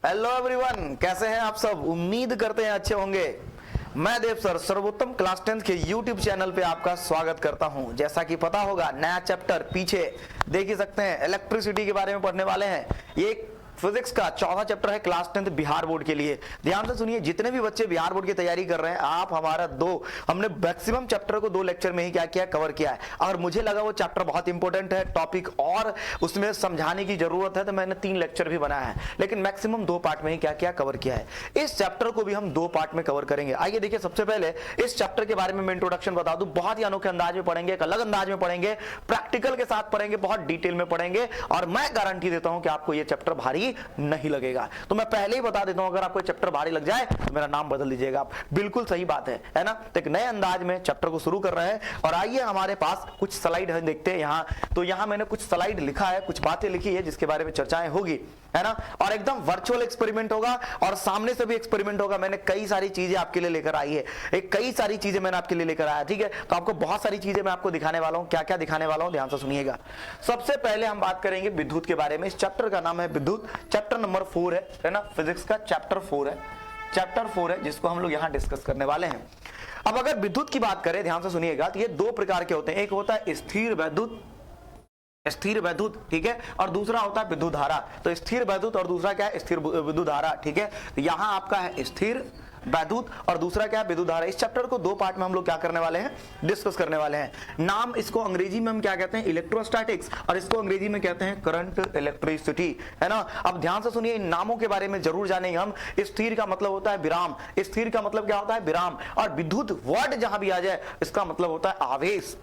Hello everyone, कैसे हैं आप सब। उम्मीद करते हैं अच्छे होंगे। मैं देव सर सर्वोत्तम क्लास 10 के YouTube चैनल पे आपका स्वागत करता हूं। जैसा कि पता होगा, नया चैप्टर पीछे देख ही सकते हैं, इलेक्ट्रिसिटी के बारे में पढ़ने वाले हैं। ये फिजिक्स का चौथा चैप्टर है क्लास 10 बिहार बोर्ड के लिए। ध्यान से सुनिए, जितने भी बच्चे बिहार बोर्ड की तैयारी कर रहे हैं, आप हमारा हमने मैक्सिमम चैप्टर को 2 लेक्चर में ही क्या किया, कवर किया है। और मुझे लगा वो चैप्टर बहुत इंपॉर्टेंट है, टॉपिक और उसमें समझाने की जरूरत है, तो मैंने 3 लेक्चर भी बनाया है, लेकिन मैक्सिमम 2 पार्ट में ही क्या किया, कवर किया है। इस चैप्टर को भी हम 2 पार्ट में कवर करेंगे। आइए देखिए, सबसे पहले इस चैप्टर के बारे में मैं इंट्रोडक्शन बता दूं। बहुत ही अनोखे अंदाज में पढ़ेंगे, एक अलग अंदाज में पढ़ेंगे, प्रैक्टिकल के साथ पढ़ेंगे, बहुत डिटेल में पढ़ेंगे, और मैं गारंटी देता हूं कि आपको ये चैप्टर भारी नहीं लगेगा। तो मैं पहले ही बता देता हूं, अगर आपको चैप्टर भारी लग जाए तो मेरा नाम बदल दीजिएगा आप। बिल्कुल सही बात है ना। तो एक नए अंदाज में चैप्टर को शुरू कर रहे हैं, और आइए हमारे पास कुछ स्लाइड है, देखते हैं यहाँ। तो यहाँ मैंने कुछ स्लाइड लिखा है, कुछ बातें लिखी है जिसके बारे में चर्चाएं होगी, है ना। और एकदम वर्चुअल एक्सपेरिमेंट होगा और सामने से भी एक्सपेरिमेंट होगा। मैंने कई सारी चीजें आपके लिए लेकर आई है, कई सारी चीजें मैंने आपके लिए लेकर आया, ठीक है। तो आपको बहुत सारी चीजें मैं आपको दिखाने वाला हूं। क्या क्या दिखाने वाला हूं, ध्यान से सुनिएगा। सबसे पहले हम बात करेंगे विद्युत के बारे में। इस चैप्टर का नाम है विद्युत, चैप्टर नंबर 4 है ना। फिजिक्स का चैप्टर 4 है, चैप्टर 4 है, जिसको हम लोग यहां डिस्कस करने वाले हैं। अब अगर विद्युत की बात करें, ध्यान से सुनिएगा, तो ये 2 प्रकार के होते हैं। एक होता है स्थिर वैद्युत, स्थिर वैद्युत, ठीक है, और दूसरा होता है विद्युत धारा। तो स्थिर वैद्युत और दूसरा क्या है, स्थिर विद्युत धारा, ठीक है। तो यहां आपका है स्थिर वैद्युत और दूसरा क्या है, विद्युत धारा। इस चैप्टर को 2 पार्ट में हम लोग क्या करने वाले हैं, डिस्कस करने वाले हैं। नाम इसको अंग्रेजी में हम क्या कहते हैं, इलेक्ट्रोस्टैटिक्स, और इसको अंग्रेजी में कहते हैं करंट इलेक्ट्रिसिटी, है ना। अब ध्यान से सुनिए, इन नामों के बारे में जरूर जानेंगे हम। स्थिर का मतलब होता है विराम, स्थिर का मतलब क्या होता है, विराम। और विद्युत वर्ड जहां भी आ जाए, इसका मतलब होता है आवेश।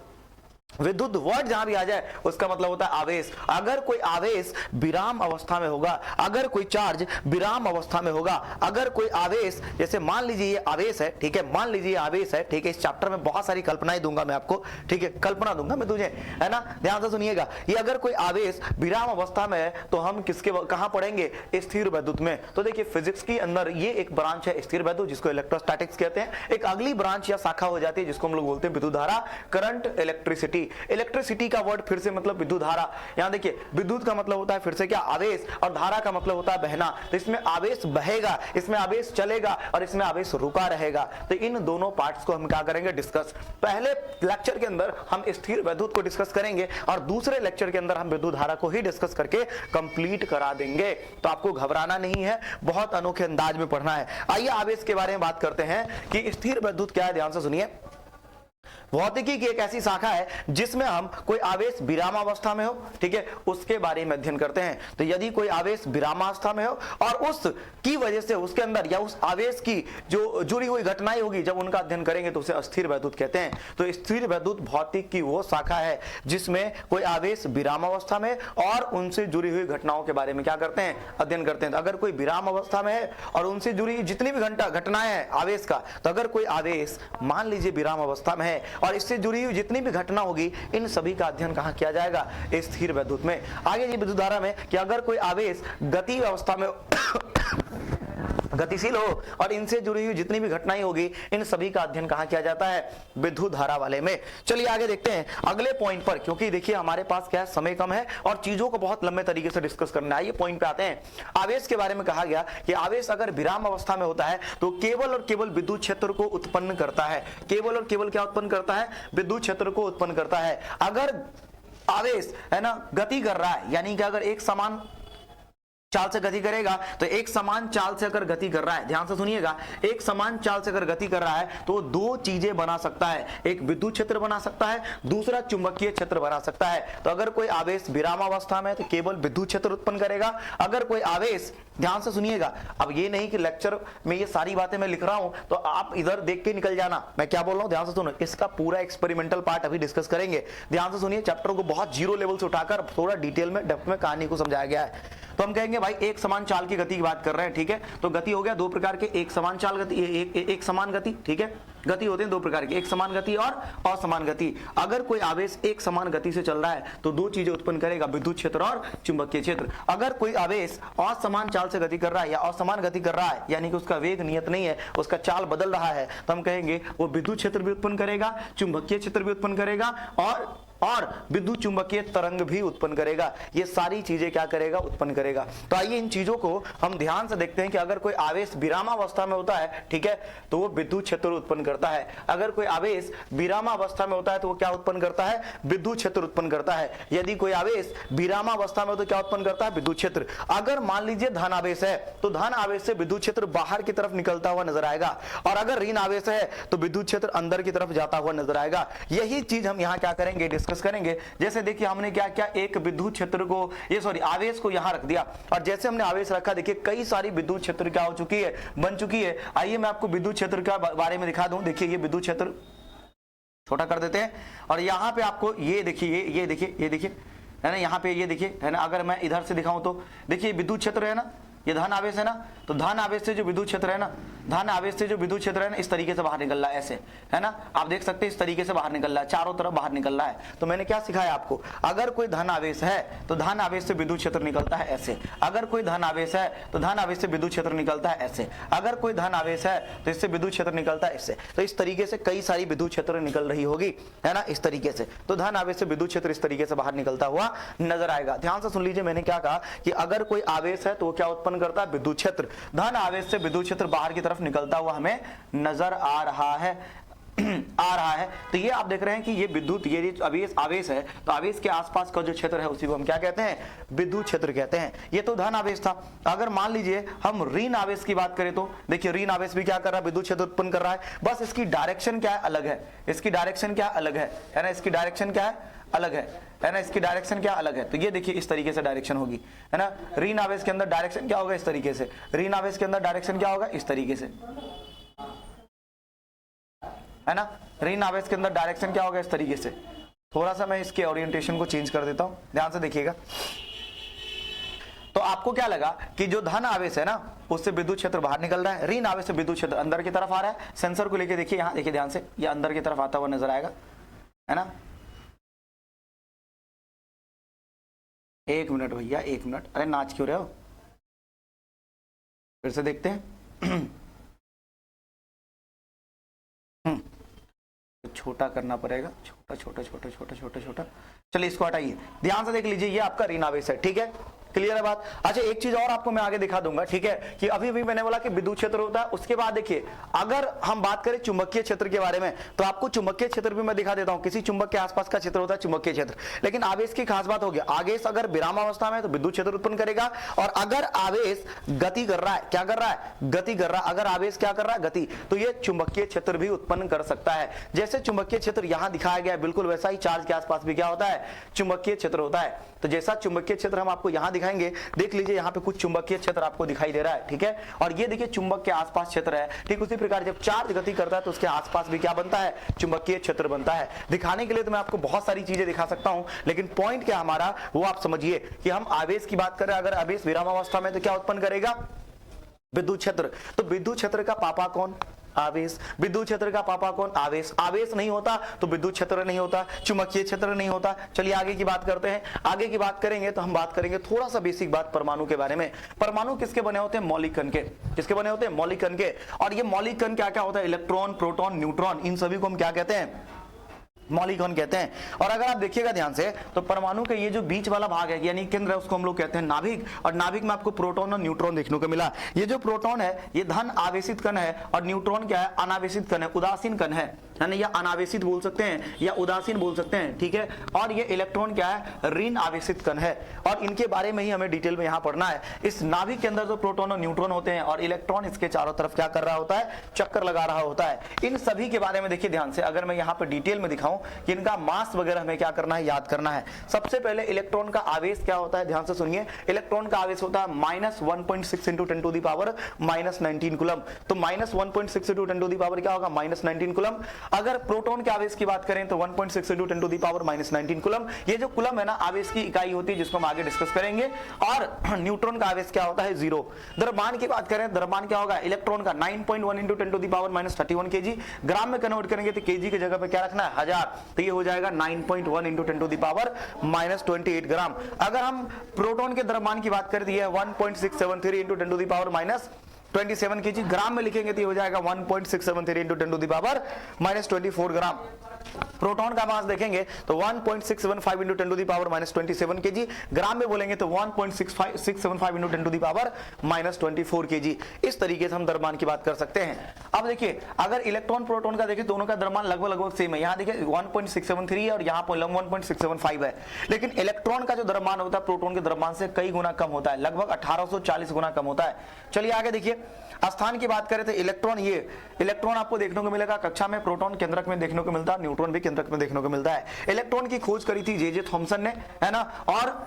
विद्युत वर्ड जहां भी आ जाए उसका मतलब होता है आवेश। अगर कोई आवेश विराम अवस्था में होगा, अगर कोई चार्ज विराम अवस्था में होगा, अगर कोई आवेश, जैसे मान लीजिए ये आवेश है, ठीक है, मान लीजिए आवेश है, ठीक है। इस चैप्टर में बहुत सारी कल्पनाएं दूंगा मैं आपको, ठीक है, कल्पना दूंगा मैं तुझे, है ना। ध्यान से सुनिएगा, ये अगर कोई आवेश विराम अवस्था में है तो हम किसके कहां पढ़ेंगे, स्थिर वैद्युत में। तो देखिए, फिजिक्स के अंदर ये एक ब्रांच है स्थिर वैद्युत, जिसको इलेक्ट्रोस्टैटिक्स कहते हैं। एक अगली ब्रांच या शाखा हो जाती है जिसको हम लोग बोलते हैं विद्युत धारा, करंट इलेक्ट्रिसिटी। इलेक्ट्रिसिटी का वर्ड फिर से मतलब विद्युत धारा। यहां देखिए, विद्युत का मतलब होता है फिर से क्या, आवेश, और धारा का मतलब होता है बहना। तो इसमें आवेश बहेगा, इसमें आवेश चलेगा, और इसमें आवेश रुका रहेगा। तो इन दोनों पार्ट्स को हम क्या करेंगे, डिस्कस। पहले लेक्चर के अंदर हम स्थिर वैद्युत को डिस्कस करेंगे, और दूसरे लेक्चर के अंदर हम विद्युत धारा को ही डिस्कस करके कंप्लीट करा देंगे। तो आपको घबराना नहीं है, बहुत अनोखे अंदाज में पढ़ना है। आइए आवेश के बारे में बात करते हैं कि स्थिर वैद्युत क्या है। ध्यान से सुनिए, भौतिकी की एक ऐसी शाखा है जिसमें हम कोई आवेश विरामावस्था में हो, ठीक है, उसके बारे में अध्ययन करते हैं। तो यदि कोई आवेश विरामावस्था में हो और उसकी वजह से उसके अंदर या उस आवेश की जो जुड़ी हुई घटनाएं होगी, जब उनका अध्ययन करेंगे तो उसे स्थिर वैद्युत कहते हैं। तो स्थिर वैद्युत भौतिक की वो शाखा है जिसमें कोई आवेश विरामावस्था में और उनसे जुड़ी हुई घटनाओं के बारे में क्या करते हैं, अध्ययन करते हैं। तो अगर कोई विराम अवस्था में है और उनसे जुड़ी जितनी भी घटनाएं हैं आवेश का, तो अगर कोई आवेश मान लीजिए विराम अवस्था में है और इससे जुड़ी हुई जितनी भी घटना होगी, इन सभी का अध्ययन कहां किया जाएगा, स्थिर वैद्युत में। आगे ये विद्युत धारा में कि अगर कोई आवेश गति अवस्था में गतिशील हो और इनसे जुड़ी हुई जितनी भी घटनाएं होगी, इन सभी का अध्ययन कहां किया जाता है, विद्युत धारा वाले में। चलिए आगे देखते हैं अगले पॉइंट पर, क्योंकि देखिए हमारे पास क्या है, समय कम है और चीजों को बहुत लंबे तरीके से डिस्कस करना है। ये पॉइंट पे आते हैं। आवेश के बारे में कहा गया कि आवेश अगर विराम अवस्था में होता है तो केवल और केवल विद्युत क्षेत्र को उत्पन्न करता है। केवल और केवल क्या उत्पन्न करता है, विद्युत क्षेत्र को उत्पन्न करता है। अगर आवेश, है ना, गति कर रहा है, यानी कि अगर एक समान चाल से गति करेगा, तो एक समान चाल से अगर गति कर रहा है, ध्यान से सुनिएगा, एक समान चाल से अगर गति कर रहा है तो 2 चीजें बना सकता है। एक विद्युत क्षेत्र बना सकता है, दूसरा चुंबकीय क्षेत्र बना सकता है। तो अगर कोई आवेश विरामावस्था में है तो केवल विद्युत क्षेत्र उत्पन्न करेगा। अगर कोई आवेश, ध्यान से सुनिएगा, अब ये नहीं कि लेक्चर में ये सारी बातें मैं लिख रहा हूं तो आप इधर देख के निकल जाना, मैं क्या बोल रहा हूं ध्यान से सुनो। इसका पूरा एक्सपेरिमेंटल पार्ट अभी डिस्कस करेंगे। ध्यान से सुनिए, चैप्टर को बहुत जीरो लेवल से उठाकर थोड़ा डिटेल में, डेप्थ में कहानी को समझाया गया है। तो हम कहेंगे भाई एक समान चाल की गति की बात कर रहे हैं, ठीक है। तो गति हो गया 2 प्रकार के, एक समान चाल गति, एक समान गति, ठीक है। गति होते हैं 2 प्रकार की, एक समान गति और असमान गति। अगर कोई आवेश एक समान गति से चल रहा है तो 2 चीजें उत्पन्न करेगा, विद्युत क्षेत्र और चुंबकीय क्षेत्र। अगर कोई आवेश असमान चाल से गति कर रहा है या असमान गति कर रहा है, यानी कि उसका वेग नियत नहीं है, उसका चाल बदल रहा है, तो हम कहेंगे वो विद्युत क्षेत्र भी उत्पन्न करेगा, चुंबकीय क्षेत्र भी उत्पन्न करेगा और और विद्युत चुंबकीय तरंग भी उत्पन्न करेगा। ये सारी चीजें क्या करेगा, उत्पन्न करेगा। तो आइए इन चीजों को हम ध्यान से देखते हैं कि अगर कोई आवेश विरामावस्था में होता है, ठीक है, तो वो विद्युत क्षेत्र उत्पन्न करता है। अगर कोई आवेश विरामावस्था में होता है तो वो क्या उत्पन्न करता है, विद्युत क्षेत्र उत्पन्न करता है। यदि कोई आवेश विरामावस्था में हो तो क्या उत्पन्न करता है, विद्युत क्षेत्र। अगर मान लीजिए धन आवेश है तो धन आवेश से विद्युत क्षेत्र बाहर की तरफ निकलता हुआ नजर आएगा, और अगर ऋण आवेश है तो विद्युत क्षेत्र अंदर की तरफ जाता हुआ नजर आएगा। यही चीज हम यहाँ क्या करेंगे, डिस्कस करेंगे। जैसे देखिए हमने क्या किया, एक विद्युत क्षेत्र को, ये सॉरी आवेश को यहां रख दिया, और जैसे हमने आवेश रखा देखिए कई सारी विद्युत क्षेत्र क्या हो चुकी है, बन चुकी है। आइए मैं आपको विद्युत क्षेत्र के बारे में दिखा दूं। देखिए ये विद्युत क्षेत्र छोटा कर देते हैं, और यहां पे आपको ये देखिए, ये देखिए है ना, यहाँ पे ये देखिए है ना। अगर मैं इधर से दिखाऊं तो देखिए विद्युत क्षेत्र है ना, ये धन आवेश है ना, तो धन आवेश से जो विद्युत क्षेत्र है ना, धन आवेश से जो विद्युत क्षेत्र है ना, इस तरीके से बाहर निकल रहा है, ऐसे है ना, आप देख सकते हैं इस तरीके से बाहर निकल रहा है, चारों तरफ बाहर निकल रहा है। तो मैंने क्या सिखाया आपको, अगर कोई धन आवेश है तो धन आवेश से विद्युत क्षेत्र निकलता है ऐसे, अगर कोई धन आवेश है तो धन आवेश से विद्युत क्षेत्र निकलता है ऐसे, अगर कोई धन आवेश है तो इससे विद्युत क्षेत्र निकलता है इससे। तो इस तरीके से कई सारी विद्युत क्षेत्र निकल रही होगी, है ना, इस तरीके से। तो धन आवेश से विद्युत क्षेत्र इस तरीके से बाहर निकलता हुआ नजर आएगा। ध्यान से सुन लीजिए, मैंने क्या कहा कि अगर कोई आवेश है तो वो क्या उत्पन्न करता है, विद्युत क्षेत्र। धन आवेश से विद्युत क्षेत्र बाहर की तरफ निकलता हुआ हमें नजर आ रहा है आ रहा है। तो ये आप देख रहे हैं कि ये विद्युत, ये आवेश है, तो आवेश के आसपास का जो क्षेत्र है उसी को हम क्या कहते हैं, विद्युत क्षेत्र कहते हैं। ये तो धन आवेश था। अगर मान लीजिए हम ऋण आवेश की बात करें तो देखिए ऋण आवेश भी क्या कर रहा है, विद्युत क्षेत्र उत्पन्न कर रहा है, बस इसकी डायरेक्शन क्या है, अलग है। इसकी डायरेक्शन क्या अलग है ना, इसकी डायरेक्शन क्या है, अलग है ना, इसकी डायरेक्शन क्या अलग है। तो ये देखिए इस तरीके से डायरेक्शन होगी, है ना। ऋण आवेश के अंदर डायरेक्शन क्या होगा, इस तरीके से। ऋण आवेश के अंदर डायरेक्शन क्या होगा, इस तरीके से, है ना। ऋण आवेश के अंदर डायरेक्शन क्या होगा, इस तरीके से। थोड़ा सा मैं इसके ओरिएंटेशन को चेंज कर देता हूं, ध्यान से देखिएगा। तो आपको क्या लगा कि जो धन आवेश है ना उससे विद्युत क्षेत्र बाहर निकल रहा है, ऋण आवेश से विद्युत क्षेत्र अंदर की तरफ आ रहा है। सेंसर को लेके देखिए, यहां देखिए ध्यान से, ये अंदर की तरफ आता हुआ नजर आएगा, है ना। एक मिनट भैया, एक मिनट, अरे नाच क्यों रहे हो, फिर से देखते हैं। छोटा करना पड़ेगा, छोटा छोटा छोटा छोटा छोटा छोटा। चलिए इसको हटाइए, ध्यान से देख लीजिए, ये आपका ऋण आवेश है, ठीक है, क्लियर है बात। अच्छा एक चीज और आपको मैं आगे दिखा दूंगा, ठीक है, कि अभी भी मैंने बोला कि विद्युत क्षेत्र होता है। उसके बाद देखिए अगर हम बात करें चुंबकीय क्षेत्र के बारे में तो आपको चुंबकीय क्षेत्र भी मैं दिखा देता हूं। किसी चुंबक के आसपास का क्षेत्र होता है चुंबकीय क्षेत्र। लेकिन आवेश की खास बात होगी, आवेश अगर विरामावस्था में तो विद्युत क्षेत्र उत्पन्न करेगा, और अगर आवेश गति कर रहा है, क्या कर रहा है, गति कर रहा है, अगर आवेश क्या कर रहा है, गति, तो ये चुंबकीय क्षेत्र भी उत्पन्न कर सकता है। जैसे चुंबकीय क्षेत्र यहां दिखाया गया है, बिल्कुल वैसा ही चार्ज के आसपास भी क्या होता है, चुंबकीय क्षेत्र होता है। तो जैसा चुंबकीय क्षेत्र हम आपको यहां दिखाएंगे, देख लीजिए यहाँ पे कुछ चुंबकीय क्षेत्र आपको दिखाई दे रहा है, ठीक है, और ये देखिए चुंबक के आसपास क्षेत्र है। ठीक उसी प्रकार जब चार्ज गति करता है तो उसके आसपास भी क्या बनता है, चुंबकीय क्षेत्र बनता है। दिखाने के लिए तो मैं आपको बहुत सारी चीजें दिखा सकता हूं, लेकिन पॉइंट क्या हमारा वो आप समझिए कि हम आवेश की बात करें, अगर आवेश विरामावस्था में तो क्या उत्पन्न करेगा, विद्युत क्षेत्र। तो विद्युत क्षेत्र का पापा कौन, आवेश। विद्युत क्षेत्र का पापा कौन, आवेश। आवेश नहीं होता तो विद्युत क्षेत्र नहीं होता, चुंबकीय क्षेत्र नहीं होता। चलिए आगे की बात करते हैं। आगे की बात करेंगे तो हम बात करेंगे थोड़ा सा बेसिक बात परमाणु के बारे में। परमाणु किसके बने होते हैं, मौलिक कण के। किसके बने होते हैं, मौलिक कण के। और ये मौलिक कण क्या क्या होता है, इलेक्ट्रॉन, प्रोटॉन, न्यूट्रॉन, इन सभी को हम क्या कहते हैं, मौलिक कण कहते हैं। और अगर आप देखिएगा ध्यान से तो परमाणु के ये जो बीच वाला भाग है यानी केंद्र है, उसको हम लोग कहते हैं नाभिक। और नाभिक में आपको प्रोटॉन और न्यूट्रॉन देखने को मिला। ये जो प्रोटॉन है ये धन आवेशित कण है, और न्यूट्रॉन क्या है, अनावेशित कण है, उदासीन कण है ना, या अनावेशित बोल सकते हैं या उदासीन बोल सकते हैं, ठीक है। और ये इलेक्ट्रॉन क्या है, ऋण आवेशित कण है। और इनके बारे में ही हमें डिटेल में यहाँ पढ़ना है। इस नाभिक के अंदर जो प्रोटॉन और न्यूट्रॉन होते हैं और इलेक्ट्रॉन इसके चारों तरफ क्या कर रहा होता है, चक्कर लगा रहा होता है। इन सभी के बारे में देखिए ध्यान से, अगर मैं यहाँ पे डिटेल में दिखाऊं कि इनका मास वगैरह हमें क्या करना है, याद करना है। सबसे पहले इलेक्ट्रॉन का आवेश क्या होता है, ध्यान से सुनिए। इलेक्ट्रॉन का आवेश होता है -1.6 × 10⁻⁻19 कूलम। तो -1.6 × 10⁻⁻ क्या होगा, -19 कूलम। अगर प्रोटॉन के आवेश की बात करें तो 1.6 × 10⁻⁻19 कूलम। ये जो कूलम है ना, आवेश की इकाई होती है, जिसको हम आगे डिस्कस करेंगे। और न्यूट्रॉन का आवेश क्या होता है, 0। द्रव्यमान की बात करें, द्रव्यमान क्या होगा, इलेक्ट्रॉन का 9.1 × 10⁻⁻31 kg। ग्राम में कन्वर्ट करेंगे तो केजी की जगह पे क्या रखना है, 1000। तो ये हो जाएगा 9.1 × 10⁻⁻28 ग्राम। अगर हम प्रोटॉन के द्रव्यमान की बात करें तो ये 1.673 × 10⁻⁻27 kg। ग्राम में लिखेंगे तो ये हो जाएगा 1.673 × 10⁻⁻24 ग्राम। प्रोटॉन का मास देखेंगे तो 1.675 into 10 to the power -27 KG, gram में बोलेंगे तो 1.675 into 10 to the power -24 KG. इस तरीके से हम द्रव्यमान की बात कर सकते हैं। अब देखिए अगर इलेक्ट्रॉन प्रोटॉन का देखिए दोनों का द्रव्यमान लगभग सेम है, यहाँ देखिए 1.673 है और यहाँ पर 1.675 है, लेकिन इलेक्ट्रॉन का जो द्रव्यमान होता है प्रोटॉन के द्रव्यमान से कई गुना कम होता है, लगभग 1840 गुना कम होता है। चलिए आगे देखिए स्थान की बात करें तो इलेक्ट्रॉन, ये इलेक्ट्रॉन आपको देखने को मिलेगा कक्षा में, प्रोटॉन केंद्रक में देखने को मिलता है, न्यूट्रॉन भी केंद्रक में देखने को मिलता है। इलेक्ट्रॉन की खोज करी थी जे थॉमसन ने, है ना, और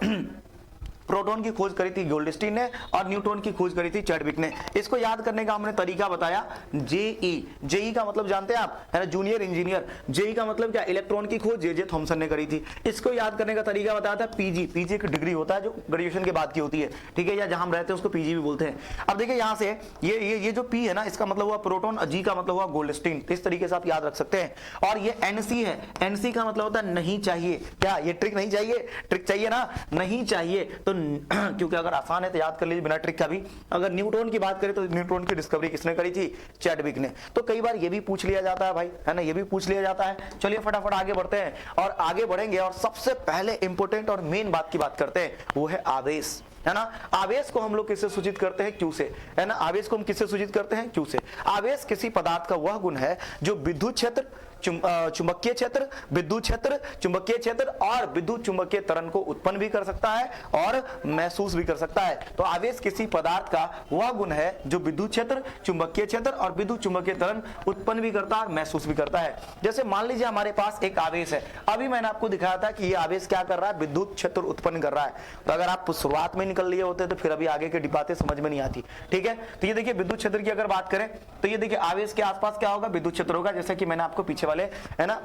प्रोटॉन की खोज करी थी गोल्डस्टीन ने और न्यूट्रॉन की खोज करी थी चैडविक ने। इसको याद करने का हमने तरीका बताया, जेई का मतलब जानते हैं आप, है ना, जूनियर इंजीनियर। जेई का मतलब क्या, इलेक्ट्रॉन की खोज जे थॉमसन ने करी थी। इसको याद करने का तरीका बताया था पीजी एक डिग्री होता है जो ग्रेजुएशन के बाद की होती है, ठीक है, या जहां हम रहते हैं उसको पीजी भी बोलते हैं। अब देखिए यहां से ये जो पी है ना, इसका मतलब हुआ प्रोटॉन, जी का मतलब हुआ गोल्डस्टीन। इस तरीके से आप याद रख सकते हैं। और ये एनसी है, एनसी का मतलब होता है नहीं चाहिए। क्या ये ट्रिक नहीं चाहिए? ट्रिक चाहिए ना, नहीं चाहिए तो क्योंकि अगर आसान है तो याद कर लीजिए बिना ट्रिक का भी। अगर न्यूट्रॉन की बात करें तो न्यूट्रॉन की डिस्कवरी किसने करी थी? चैडविक ने। तो कई बार ये भी पूछ लिया जाता है भाई, है ना, ये भी पूछ लिया जाता है। चलिए फटाफट आगे बढ़ते हैं और आगे बढ़ेंगे और सबसे पहले इंपॉर्टेंट और मेन बात की बात करते हैं, वो है आवेश, है ना। आवेश को हम लोग किससे सूचित करते हैं? क्यू से, है ना। आवेश को हम किससे सूचित करते हैं? क्यू से। आवेश किसी पदार्थ का वह गुण है जो विद्युत क्षेत्र, चुंबकीय क्षेत्र, विद्युत क्षेत्र, चुंबकीय क्षेत्र और विद्युत चुंबकीय त्वरण को उत्पन्न भी कर सकता है और महसूस भी कर सकता है। तो आवेश किसी पदार्थ का वह गुण है जो विद्युत क्षेत्र, चुंबकीय क्षेत्र और विद्युत चुंबकीय त्वरण उत्पन्न भी करता है और महसूस भी करता है। जैसे मान लीजिए हमारे पास एक आवेश है, अभी मैंने आपको दिखाया था कि ये आवेश क्या कर रहा है? विद्युत क्षेत्र उत्पन्न कर रहा है। तो अगर आप शुरुआत में निकल लिए होते तो फिर अभी आगे की बातें समझ में नहीं आती, ठीक है। तो ये देखिए विद्युत क्षेत्र की अगर बात करें तो ये देखिए आवेश के आसपास क्या होगा? विद्युत क्षेत्र होगा, जैसा कि मैंने आपको पीछे वाले, है ना,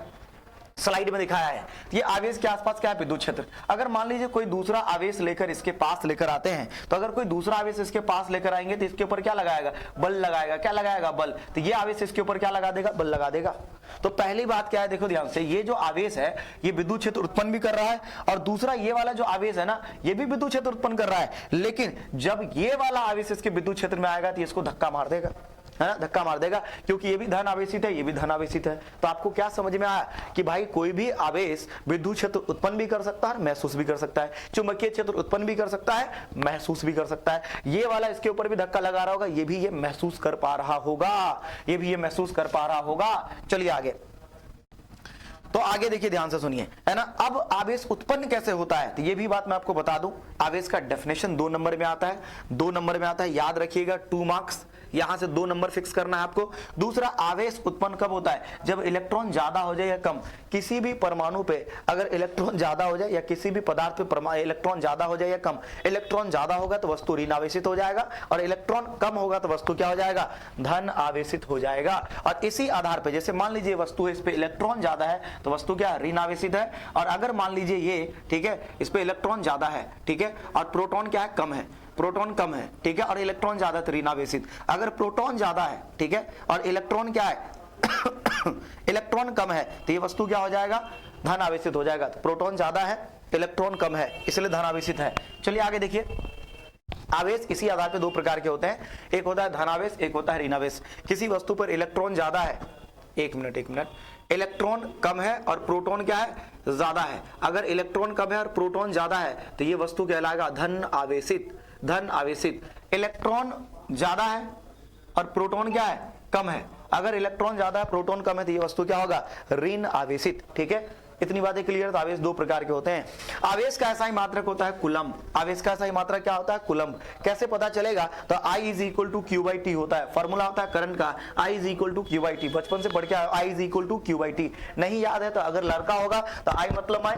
स्लाइड में दिखाया है। ये आवेश के आसपास क्या है? विद्युत क्षेत्र। अगर मान लीजिए कोई दूसरा आवेश लेकर इसके पास लेकर आते हैं, तो अगर कोई दूसरा आवेश इसके पास लेकर आएंगे तो इसके ऊपर क्या लगाएगा? बल लगाएगा। क्या लगाएगा? बल। तो ये आवेश इसके ऊपर क्या लगा देगा? बल लगा देगा। तो पहली बात क्या है, देखो ध्यान से, ये जो आवेश है ये विद्युत क्षेत्र उत्पन्न भी कर रहा है और दूसरा ये वाला जो आवेश है ना, ये भी विद्युत क्षेत्र उत्पन्न कर रहा है। लेकिन जब ये वाला आवेश इसके विद्युत क्षेत्र में आएगा तो इसको धक्का मार देगा, है ना, धक्का मार देगा, क्योंकि ये भी धन आवेशित है, ये भी धन आवेशित है। तो आपको क्या समझ में आया कि भाई कोई भी आवेश विद्युत क्षेत्र उत्पन्न भी कर सकता है, महसूस भी कर सकता है, चुंबकीय क्षेत्र उत्पन्न भी कर सकता है, महसूस भी कर सकता है। ये वाला इसके ऊपर भी धक्का लगा रहा होगा, ये भी ये महसूस कर पा रहा होगा, ये भी ये महसूस कर पा रहा होगा। चलिए आगे, तो आगे देखिए ध्यान से सुनिए, है ना। अब आवेश उत्पन्न कैसे होता है तो ये भी बात मैं आपको बता दूं। आवेश का डेफिनेशन 2 नंबर में आता है, 2 नंबर में आता है, याद रखिएगा, 2 मार्क्स, यहां से 2 नंबर फिक्स करना है आपको। दूसरा, आवेश उत्पन्न कब होता है? जब इलेक्ट्रॉन ज्यादा हो जाए या कम। किसी भी परमाणु पे अगर इलेक्ट्रॉन ज्यादा हो जाए या किसी भी पदार्थ पे इलेक्ट्रॉन ज्यादा हो जाए या कम, इलेक्ट्रॉन ज्यादा होगा तो वस्तु ऋण आवेशित हो जाएगा और इलेक्ट्रॉन कम होगा तो वस्तु क्या हो जाएगा? धन आवेशित हो जाएगा। और इसी आधार पर, जैसे मान लीजिए वस्तु है, इस पे इलेक्ट्रॉन ज्यादा है तो वस्तु क्या? ऋण आवेशित है। और अगर मान लीजिए ये, ठीक है, इस पे इलेक्ट्रॉन ज्यादा है, ठीक है, और प्रोटॉन क्या है? कम है, प्रोटॉन कम है, ठीक है, और इलेक्ट्रॉन ज्यादा तो ऋण आवेशित। अगर प्रोटॉन ज्यादा है, ठीक है, और इलेक्ट्रॉन क्या है? इलेक्ट्रॉन कम है, तो ये वस्तु क्या हो जाएगा? धन आवेशित हो जाएगा। तो प्रोटॉन ज्यादा है, इलेक्ट्रॉन कम है, इसलिए धन आवेशित है। चलिए आगे देखिए, आवेश इसी आधार पे 2 प्रकार के होते हैं, एक होता है धनावेश, एक होता है ऋणावेश। किसी वस्तु पर इलेक्ट्रॉन ज्यादा है, एक मिनट, इलेक्ट्रॉन कम है और प्रोटॉन क्या है? ज्यादा है। अगर इलेक्ट्रॉन कम है और प्रोटॉन ज्यादा है तो ये वस्तु कहलाएगा धन आवेशित, धन आवेशित। इलेक्ट्रॉन ज्यादा है और प्रोटॉन क्या है? कम है। अगर इलेक्ट्रॉन ज्यादा है, प्रोटॉन कम है तो ये वस्तु क्या होगा? ऋण आवेशित, ठीक है। इतनी बातें क्लियर। तो आवेश 2 प्रकार के होते हैं। आवेश का ऐसा ही मात्रक होता है कूलम्ब। आवेश का ऐसा ही मात्रक क्या होता है? कूलम्ब। कैसे पता चलेगा? तो I = Q/T होता है, फॉर्मूला होता है करंट का, I = Q/T। बचपन से पढ़ के I = Q/T। नहीं याद है तो अगर लड़का होगा तो I मतलब मैं,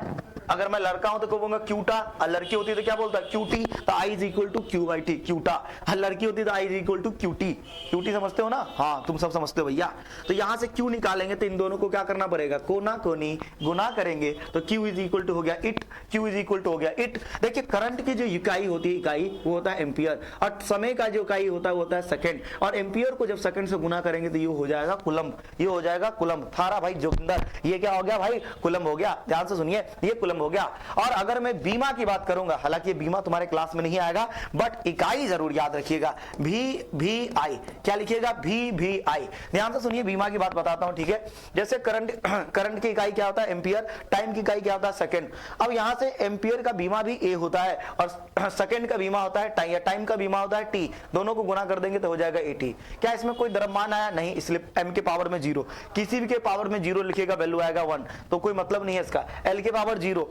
अगर मैं लड़का हूं तो कहूंगा क्यूटा, और लड़की होती है तो क्या बोलता है? क्यूटी। तो I = Q/T, क्यूटा। लड़की होती है तो I = QT। QT समझते हो ना? हाँ, तुम सब समझते हो भैया। तो यहां से Q निकालेंगे तो इन दोनों को क्या करना पड़ेगा? कोना कोनी गुना करेंगे तो Q इज इक्वल टू हो गया it, Q is equal to हो गया इट। देखिए करंट की जो इकाई होती है, इकाई वो होता है एम्पियर, और समय का जो इकाई होता है वो होता है सेकंड, और एम्पियर को जब सेकंड से गुना करेंगे तो ये हो जाएगा कुलम्ब, ये हो जाएगा कुलम्ब। थारा भाई जोगिंदर, ये क्या हो गया भाई? कुलम्ब हो गया। ध्यान से सुनिए, ये कुलम्ब हो गया। और अगर मैं बीमा की बात करूंगा, हालांकि बीमा तुम्हारे क्लास में नहीं आएगा, बट इकाई जरूर याद रखिएगा, भी आई। क्या लिखिएगा? भी आई। ध्यान से सुनिए, बीमा की बात बताता हूं, ठीक है। जैसे करंट की इकाई क्या होता है? एम्पियर। टाइम की इकाई क्या होता है? सेकंड। अब यहां से एम्पियर का बीमा भी ए होता है और सेकंड का बीमा होता है टाइम का बीमा होता है टी। दोनों को गुना कर देंगे तो हो जाएगा एटी। क्या इसमें कोई द्रव्यमान आया? नहीं, इसलिए एम के पावर में 0, किसी भी के पावर में 0 लिखेगा, वैल्यू आएगा 1, तो कोई मतलब नहीं है इसका। एल के पावर 0,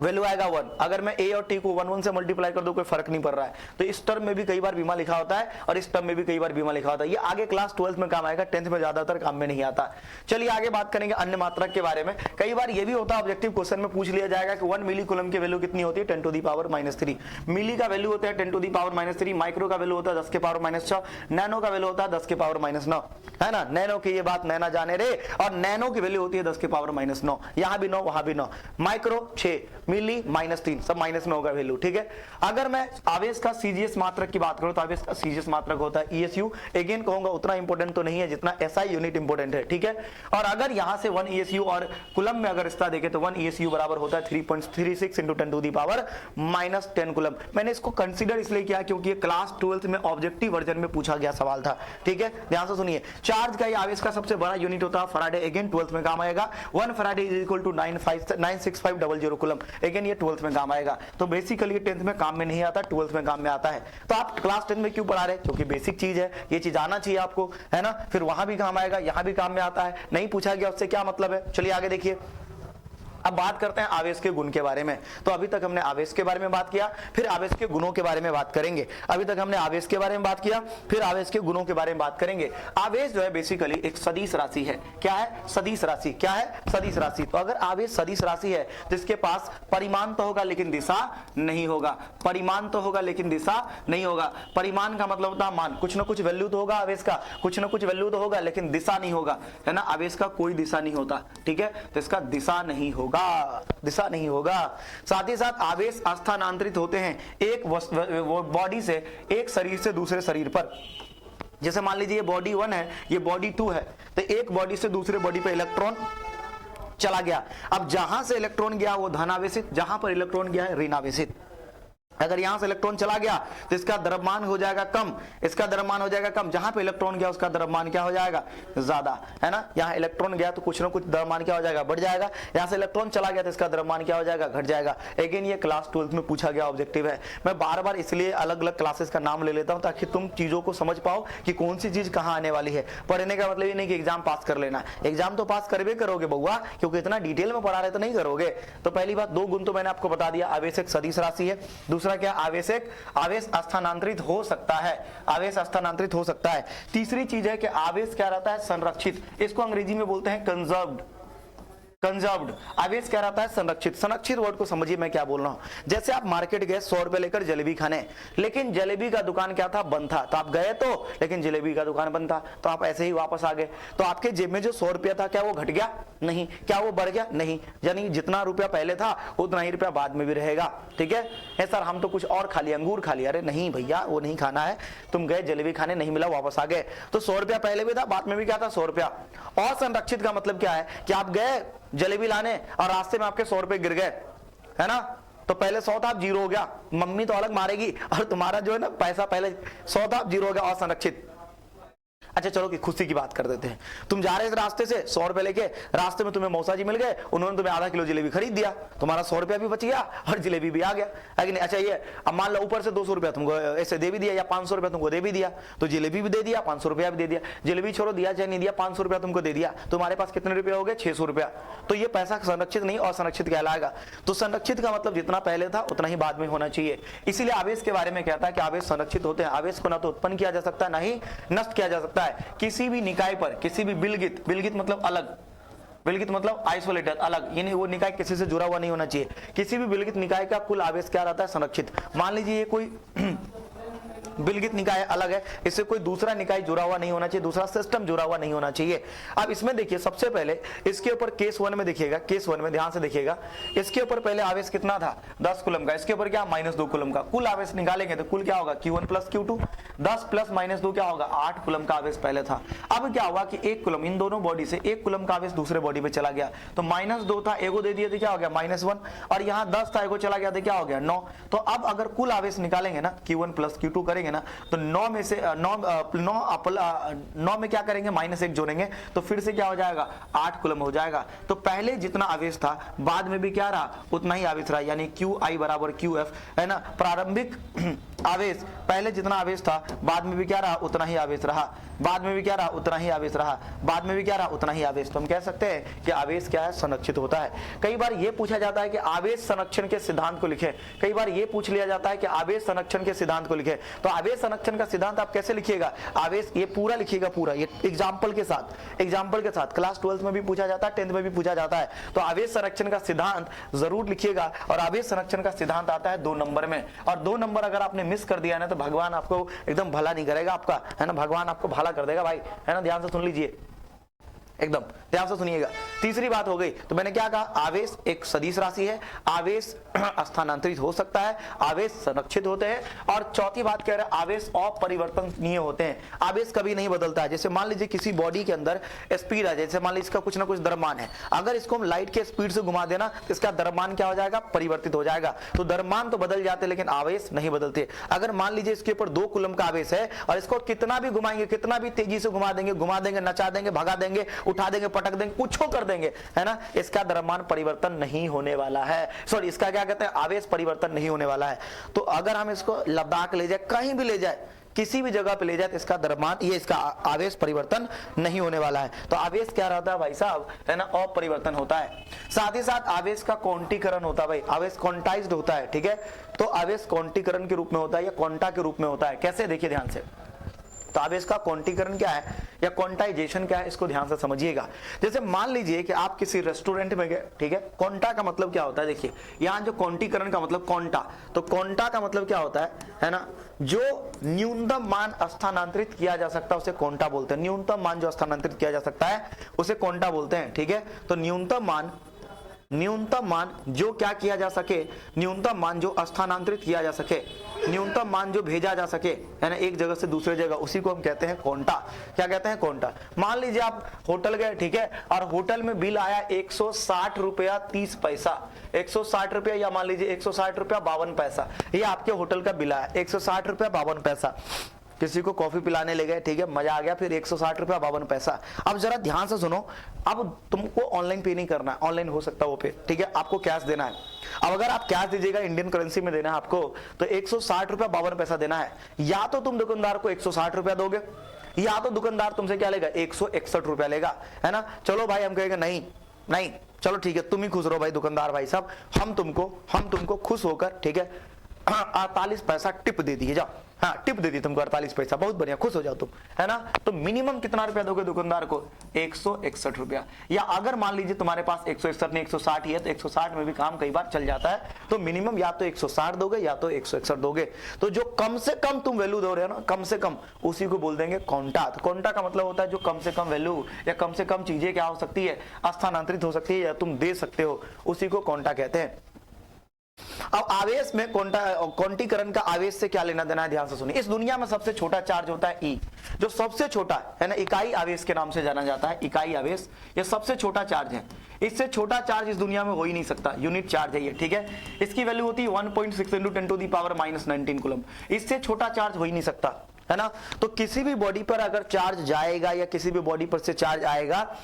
वैल्यू आएगा 1। अगर मैं ए और टी को 1 से मल्टीप्लाई कर दूं कोई फर्क नहीं पड़ रहा है। तो इस टर्म में भी कई बार बीमा लिखा होता है और इस टर्म में भी कई बार बीमा लिखा होता है। ये आगे क्लास 12 में काम आएगा, 10th में ज्यादातर काम में नहीं आता। चलिए आगे बात करेंगे अन्य मात्रक के बारे में। कई बार ये भी होता है, ऑब्जेक्टिव क्वेश्चन में पूछ लिया जाएगा कि 1 मिली कूलम की वैल्यू कितनी होती है? 10 टू दी पावर -3। मिली का वैल्यू होता है 10 टू दी पावर -3, माइक्रो का वैल्यू होता है 10 के पावर -6, नैनो का वैल्यू होता है 10 के पावर -9, है ना। नैनो की ये बात नैना जाने रे, और नैनो की वैल्यू होती है 10 के पावर -9, यहां भी 9 वहां भी 9। माइक्रो 6, मिली -3, सब माइनस में होगा वैल्यू, ठीक है। अगर मैं आवेश का सीजीएस मात्रक की बात करूं तो आवेश का सीजीएस मात्रक होता है ईएसयू। अगेन कहूंगा उतना इंपॉर्टेंट तो नहीं है जितना एसआई यूनिट इंपॉर्टेंट है, ठीक है। और अगर यहां से 1 ईएसयू और कुलम में अगर रिश्ता देखें तो 1 ईएसयू बराबर होता है 3.36 × 10 टू दी पावर -10 कुलम। मैंने इसको कंसीडर इसलिए किया क्योंकि ये क्लास 12 में ऑब्जेक्टिव वर्जन में पूछा गया सवाल था, ठीक है। ध्यान से सुनिए, चार्ज का आवेश का सबसे बड़ा यूनिट होता है फैराडे। अगेन 12th में काम आएगा। 1 Faraday is equal to 96500 coulomb. Again ये 12th में काम आएगा। तो बेसिकली 10th में काम में नहीं आता, 12th में काम में आता है। तो आप क्लास 10 में क्यों पढ़ा रहे? क्योंकि बेसिक चीज है, ये चीज आना चाहिए आपको, है ना। फिर वहां भी काम आएगा, यहां भी काम में आता है। नहीं पूछा गया उससे क्या मतलब है? चलिए आगे देखिए। अब बात करते हैं आवेश के गुण के बारे में। तो अभी तक हमने आवेश के बारे में बात किया, फिर आवेश के गुणों के बारे में बात करेंगे। अभी तक हमने आवेश के बारे में बात किया, फिर आवेश के गुणों के बारे में बात करेंगे। आवेश जो है बेसिकली एक सदिश राशि है। क्या है? सदिश राशि। क्या है? सदिश राशि। तो अगर आवेश सदिश राशि है तो इसके पास परिमाण तो होगा लेकिन दिशा नहीं होगा। परिमाण तो होगा लेकिन दिशा नहीं होगा। परिमाण का मतलब होता है मान, कुछ ना कुछ वैल्यू तो होगा आवेश का, कुछ ना कुछ वैल्यू तो होगा, लेकिन दिशा नहीं होगा, है ना। आवेश का कोई दिशा नहीं होता, ठीक है। तो इसका दिशा नहीं होगा, दिशा नहीं होगा। साथ ही साथ आवेश स्थानांतरित होते हैं एक बॉडी से एक शरीर से दूसरे शरीर पर। जैसे मान लीजिए ये बॉडी 1 है, ये बॉडी 2 है, तो एक बॉडी से दूसरे बॉडी पे इलेक्ट्रॉन चला गया। अब जहां से इलेक्ट्रॉन गया वो धनावेशित, जहां पर इलेक्ट्रॉन गया है ऋणावेशित। अगर यहां से इलेक्ट्रॉन चला गया तो इसका द्रव्यमान हो जाएगा कम, इसका द्रव्यमान हो जाएगा कम। जहां पे इलेक्ट्रॉन गया उसका द्रव्यमान क्या हो जाएगा? ज्यादा, है ना। यहां इलेक्ट्रॉन गया तो कुछ ना कुछ द्रव्यमान क्या हो जाएगा? बढ़ जाएगा। यहां से इलेक्ट्रॉन चला गया तो इसका द्रव्यमान क्या हो जाएगा? घट जाएगा। अगेन ये क्लास 12 में पूछा गया ऑब्जेक्टिव है। मैं बार बार इसलिए अलग अलग क्लासेस का नाम ले लेता हूं ताकि तुम चीजों को समझ पाओ कि कौन सी चीज कहां आने वाली है। पढ़ने का मतलब ये नहीं कि एग्जाम पास कर लेना, एग्जाम तो पास करबे करोगे बउआ, क्योंकि इतना डिटेल में पढ़ा रहे तो नहीं करोगे। तो पहली बात, 2 गुण तो मैंने आपको बता दिया, आवेश एक सदिश राशि है। दूसरा क्या? आवेश स्थानांतरित हो सकता है, आवेश स्थानांतरित हो सकता है। तीसरी चीज है कि आवेश क्या रहता है? संरक्षित। इसको अंग्रेजी में बोलते हैं कंजर्व्ड। कंजर्व्ड आवेश क्या रहता है? संरक्षित। संरक्षित वर्ड को समझिए मैं क्या बोल रहा हूं। जैसे आप मार्केट गए 100 रुपए लेकर जलेबी खाने, लेकिन जलेबी का दुकान क्या था? बंद था। तो आप गए तो, लेकिन जलेबी का दुकान बंद था, तो आप ऐसे ही वापस आ गए। तो आपके जेब में जो 100 रुपया था क्या वो घट गया? नहीं। क्या वो बढ़ गया? नहीं। यानी जितना रुपया पहले था उतना ही रुपया बाद में भी रहेगा, ठीक है। सर हम तो कुछ और खा लिया, अंगूर खा लिया। अरे नहीं भैया, वो नहीं खाना है। तुम गए जलेबी खाने, नहीं मिला, वापस आ गए, तो 100 रुपया पहले भी था, बाद में भी क्या था? 100 रुपया। और संरक्षित का मतलब क्या है कि आप गए जलेबी लाने और रास्ते में आपके 100 रुपए गिर गए, है ना। तो पहले 100 था, अब 0 हो गया। मम्मी तो अलग मारेगी, और तुम्हारा जो है ना पैसा पहले 100 था, अब 0 हो गया, असंरक्षित। अच्छा चलो कि खुशी की बात कर देते हैं। तुम जा रहे थे रास्ते से 100 रुपए लेके, रास्ते में तुम्हें मौसा जी मिल गए, उन्होंने तुम्हें आधा किलो जलेबी खरीद दिया, तुम्हारा 100 रुपया भी बच गया और जलेबी भी आ गया, है कि नहीं। अच्छा ये अब मान लो ऊपर से 200 रुपया तुमको ऐसे दे भी दिया, या 500 रुपया तुमको दे भी दिया, तो जलेबी भी दे दिया, 500 रुपया भी दे दिया। जलेबी छोड़ो, दिया चाहे नहीं दिया, 500 रुपया तुमको दे दिया, तुम्हारे पास कितने रुपये हो गए? 600 रुपया। तो ये पैसा संरक्षित नहीं, असंरक्षित कहलाएगा। तो संरक्षित का मतलब जितना पहले था उतना ही बाद में होना चाहिए। इसीलिए आवेश के बारे में कहता है कि आवेश संरक्षित होते हैं। आवेश को ना तो उत्पन्न किया जा सकता है, ना ही नष्ट किया जा सकता है। किसी भी निकाय पर, किसी भी बिलगित मतलब अलग, विलगित मतलब आइसोलेटेड, अलग, यानी वो निकाय किसी से जुड़ा हुआ नहीं होना चाहिए। किसी भी विलगित निकाय का कुल आवेश क्या रहता है? संरक्षित। मान लीजिए ये कोई विलगित निकाय अलग है, इससे कोई दूसरा निकाय जुड़ा हुआ नहीं होना चाहिए, दूसरा सिस्टम जुड़ा हुआ नहीं होना चाहिए। अब इसमें देखिए सबसे पहले इसके ऊपर केस 1 में देखिएगा, केस 1 में ध्यान से देखिएगा, इसके ऊपर पहले आवेश कितना था 10 कूलम का, इसके ऊपर क्या -2 कूलम का। कुल आवेश निकालेंगे तो कुल क्या होगा Q1 + Q2, 10 + -2 क्या होगा 8 कूलम का आवेश पहले था। अब क्या हुआ कि 1 कूलम इन दोनों बॉडी से 1 कूलम का आवेश दूसरे बॉडी पे चला गया, तो -2 था एगो दे दिया तो क्या हो गया -1, और यहाँ 10 था एगो चला गया तो क्या हो गया 9। तो अब अगर कुल आवेश निकालेंगे ना Q1 + Q2 करेंगे ना तो 9 में से 9 में क्या करेंगे -1 जोड़ेंगे तो फिर से क्या हो जाएगा 8 कूलम हो जाएगा। तो पहले जितना आवेश था बाद में भी क्या रहा उतना ही आवेश रहा, यानी QI = QF है ना। प्रारंभिक आवेश पहले जितना आवेश था बाद में भी क्या रहा उतना ही आवेश रहा, बाद में भी क्या रहा उतना ही आवेश रहा, बाद में भी क्या रहा उतना ही आवेश। तो हम कह सकते हैं कि आवेश क्या है संरक्षित होता है। कई बार ये पूछा जाता है कि आवेश संरक्षण के सिद्धांत को लिखें, कई बार ये पूछ लिया जाता है कि आवेश संरक्षण के सिद्धांत को लिखें। तो आवेश संरक्षण का सिद्धांत आप कैसे लिखिएगा, आवेश ये पूरा लिखिएगा, पूरा ये एग्जाम्पल के साथ क्लास 12th में भी पूछा जाता है, 10th में भी पूछा जाता है। तो आवेश संरक्षण का सिद्धांत जरूर लिखिएगा, और आवेश संरक्षण का सिद्धांत आता है 2 नंबर में, और 2 नंबर अगर आपने मिस कर दिया ना तो भगवान आपको एकदम भला नहीं करेगा आपका, है ना, भगवान आपको भला कर देगा भाई, है ना। ध्यान से सुन लीजिए, एकदम ध्यान से सुनिएगा। तीसरी बात हो गई, तो मैंने क्या कहा, आवेश एक सदिश राशि है, आवेश स्थानांतरित हो सकता है, आवेश संरक्षित होते हैं, और चौथी बात कह रहे हैं आवेश अपरिवर्तनीय होते हैं, आवेश कभी नहीं बदलता है। जैसे मान लीजिए किसी बॉडी के अंदर स्पीड है, जैसे मान लीजिए इसका कुछ ना कुछ द्रव्यमान है, अगर इसको हम लाइट के स्पीड से घुमा देना इसका द्रव्यमान क्या हो जाएगा, परिवर्तित हो जाएगा। तो द्रव्यमान तो बदल जाते लेकिन आवेश नहीं बदलते। अगर मान लीजिए इसके ऊपर 2 कूलम का आवेश है और इसको कितना भी घुमाएंगे, कितना भी तेजी से घुमा देंगे, नचा देंगे, भगा देंगे, उठा देंगे, पटक देंगे, कुछ कर देंगे, है ना, इसका द्रव्यमान परिवर्तन नहीं होने वाला है। सॉरी, इसका क्या कहते हैं, आवेश परिवर्तन नहीं होने वाला है। तो अगर हम इसको लद्दाख ले जाए, कहीं भी ले जाए, किसी भी जगह पे ले जाए तो इसका द्रव्यमान ये इसका आवेश परिवर्तन नहीं होने वाला है। तो आवेश क्या रहता है भाई साहब, है ना, अपरिवर्तन होता है। साथ ही साथ आवेश का क्वांटीकरण होता है भाई, आवेश क्वांटाइज्ड होता है, ठीक है। तो आवेश क्वांटीकरण के रूप में होता है या क्वांटा के रूप में होता है। कैसे, देखिए ध्यान से। तो आवेश का क्वांटीकरण क्या है या क्वांटाइजेशन क्या है, इसको ध्यान से समझिएगा। जैसे मान लीजिए कि आप किसी रेस्टोरेंट में गए, ठीक है। क्वांटा का मतलब क्या होता है, देखिए यहाँ जो क्वांटीकरण का मतलब क्वांटा, तो क्वांटा का मतलब क्या होता है ना, जो न्यूनतम मान स्थानांतरित किया जा सकता है उसे क्वांटा बोलते हैं। न्यूनतम मान जो स्थानांतरित किया जा सकता है उसे क्वांटा बोलते हैं, ठीक है। तो न्यूनतम मान जो क्या किया जा सके, न्यूनतम मान जो स्थानांतरित किया जा सके, न्यूनतम मान जो भेजा जा सके, है ना, एक जगह से दूसरे जगह, उसी को हम कहते हैं क्वांटा। क्या कहते हैं, क्वांटा। मान लीजिए आप होटल गए, ठीक है, और होटल में बिल आया 160 रुपया 30 पैसा, 160 रुपया, या मान लीजिए 160 रुपया 52 पैसा, ये आपके होटल का बिल आया 160 रुपया 52 पैसा। किसी को कॉफी पिलाने ले गए, ठीक है, मजा आ गया, फिर 160 रुपया 52 पैसा। अब जरा ध्यान से सुनो, अब तुमको ऑनलाइन पे नहीं करना है, ऑनलाइन हो सकता है वो पे, ठीक है, आपको कैश देना है। अब अगर आप कैश दीजिएगा, इंडियन करेंसी में देना है आपको, तो 160 रुपया 52 पैसा देना है। या तो तुम दुकानदार को 160 रुपया दोगे, या तो दुकानदार तुमसे क्या लेगा, 161 रुपया लेगा, है ना। चलो भाई, हम कहेंगे नहीं, चलो ठीक है, तुम ही खुश रहो भाई दुकानदार भाई साहब, हम तुमको खुश होकर, ठीक है, 48 पैसा टिप दे दिए, जाओ, हाँ टिप दे दी तुमको 48 पैसा, बहुत बढ़िया, खुश हो जाओ तुम, है ना। तो मिनिमम कितना रुपया दोगे दुकानदार को, 161 रुपया। या अगर मान लीजिए तुम्हारे पास 161 नहीं 160 ही है, तो 160 में भी काम कई बार चल जाता है। तो मिनिमम या तो 160 दोगे या तो 161 दोगे। तो जो कम से कम तुम वैल्यू दो रहे हो ना, कम से कम, उसी को बोल देंगे क्वांटा। तो क्वांटा का मतलब होता है जो कम से कम वैल्यू या कम से कम चीजें क्या हो सकती है, स्थानांतरित हो सकती है या तुम दे सकते हो, उसी को क्वांटा कहते हैं। अब आवेश में क्वांटीकरण का आवेश से क्या लेना देना है, ध्यान से सुनिए। इस दुनिया में सबसे छोटा चार्ज होता है ई, जो सबसे छोटा है ना, इकाई आवेश के नाम से जाना जाता है। इकाई आवेश ये सबसे छोटा चार्ज है, इससे छोटा चार्ज इस दुनिया में हो ही नहीं सकता, यूनिट चार्ज है ये, ठीक है। इसकी वैल्यू होती है 1.6 × 10⁻⁻19 कूलम, इससे छोटा चार्ज हो ही नहीं सकता, है ना। तो किसी भी बॉडी पर अगर चार्ज जाएगा या किसी भी बॉडी पर से चार्ज आएगा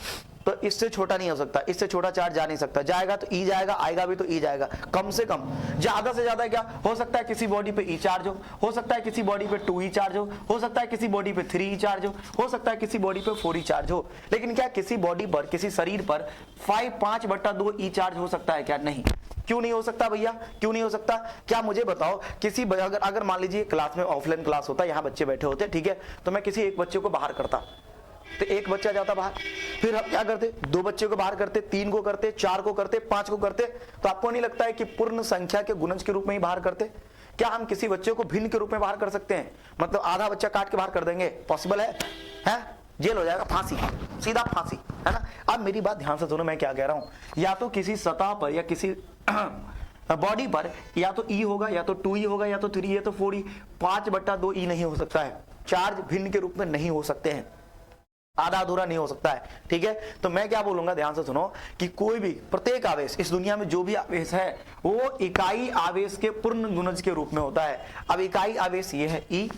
तो इससे छोटा नहीं हो सकता, इससे छोटा चार्ज जा नहीं सकता। जाएगा तो ई जाएगा, आएगा भी तो ई जाएगा, कम से कम। ज्यादा से ज्यादा क्या हो सकता है, किसी बॉडी पे ई चार्ज हो सकता है किसी बॉडी पे 2 ई चार्ज हो सकता है किसी बॉडी पे 3 ई चार्ज हो सकता है किसी बॉडी पे 4 ई चार्ज हो। लेकिन क्या किसी बॉडी पर, किसी शरीर पर 5/2 ई चार्ज हो सकता है क्या? नहीं। क्यों नहीं हो सकता भैया, क्यों नहीं हो सकता? क्या मुझे बताओ, किसी अगर मान लीजिए क्लास में ऑफलाइन क्लास होता है, यहाँ बच्चे बैठे होते, ठीक है, तो मैं किसी एक बच्चे को बाहर करता तो एक बच्चा जाता बाहर, फिर हम क्या करते, 2 बच्चे को बाहर करते, 3 को करते, 4 को करते, 5 को करते। तो आपको नहीं लगता है कि पूर्ण संख्या के गुणज के रूप में ही बाहर करते? क्या हम किसी बच्चे को भिन्न के रूप में बाहर कर सकते हैं? मतलब आधा बच्चा काट के बाहर कर देंगे? पॉसिबल है? जेल हो जाएगा, फांसी, सीधा फांसी, है ना। अब मेरी बात ध्यान से सुनो, मैं क्या कह रहा हूं। या तो किसी सतह पर या किसी बॉडी पर या तो ई होगा, या तो 2e होगा, या तो 3e, या तो 4e। 5/2e नहीं हो सकता है। चार्ज भिन्न के रूप में नहीं हो सकते हैं, आधा अधूरा नहीं हो सकता है, ठीक है। तो मैं क्या बोलूंगा, ध्यान से सुनो, कि कोई भी प्रत्येक आवेश, इस दुनिया में जो भी आवेश है वो इकाई आवेश के पूर्ण गुणज के रूप में होता है। अब इकाई आवेश ये है ई,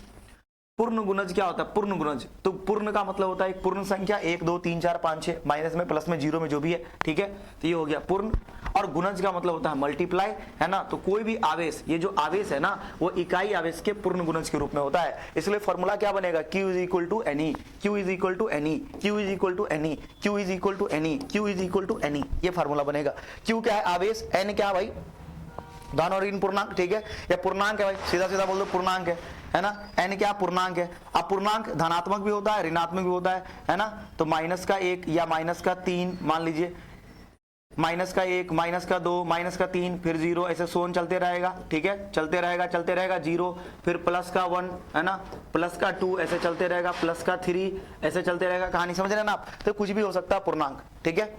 पूर्ण गुणज क्या होता है? पूर्ण गुणज, तो पूर्ण का मतलब होता है एक पूर्ण संख्या, 1 2 3 4 5 6, माइनस में प्लस में जीरो में जो भी है, ठीक है। तो ये हो गया पूर्ण। और गुणज का मतलब होता है मल्टीप्लाई, है ना। तो कोई भी आवेश, ये जो आवेश है ना, वो इकाई आवेश के पूर्ण गुणज के रूप में होता है। इसलिए फॉर्मूला क्या बनेगा? Q is equal to NE, Q is equal to NE, Q is equal to NE, Q is equal to NE, Q is equal to NE। ये फॉर्मूला बनेगा। Q क्या है? आवेश। N क्या है भाई? धन और ऋण पूर्णांक, ठीक है। या पूर्णांक है भाई, सीधा सीधा बोल दो पूर्णांक है ना। n क्या पूर्णांक है? अब पूर्णांक धनात्मक भी होता है, ऋणात्मक भी होता है ना। तो -1 या -3 मान लीजिए, -1, -2, -3, फिर 0, ऐसे सोन चलते रहेगा, ठीक है। चलते रहेगा 0, फिर +1, है ना, +2, ऐसे चलते रहेगा, +3, ऐसे चलते रहेगा। कहानी समझ रहे हैं ना आप? तो कुछ भी हो सकता है पूर्णांक, ठीक है।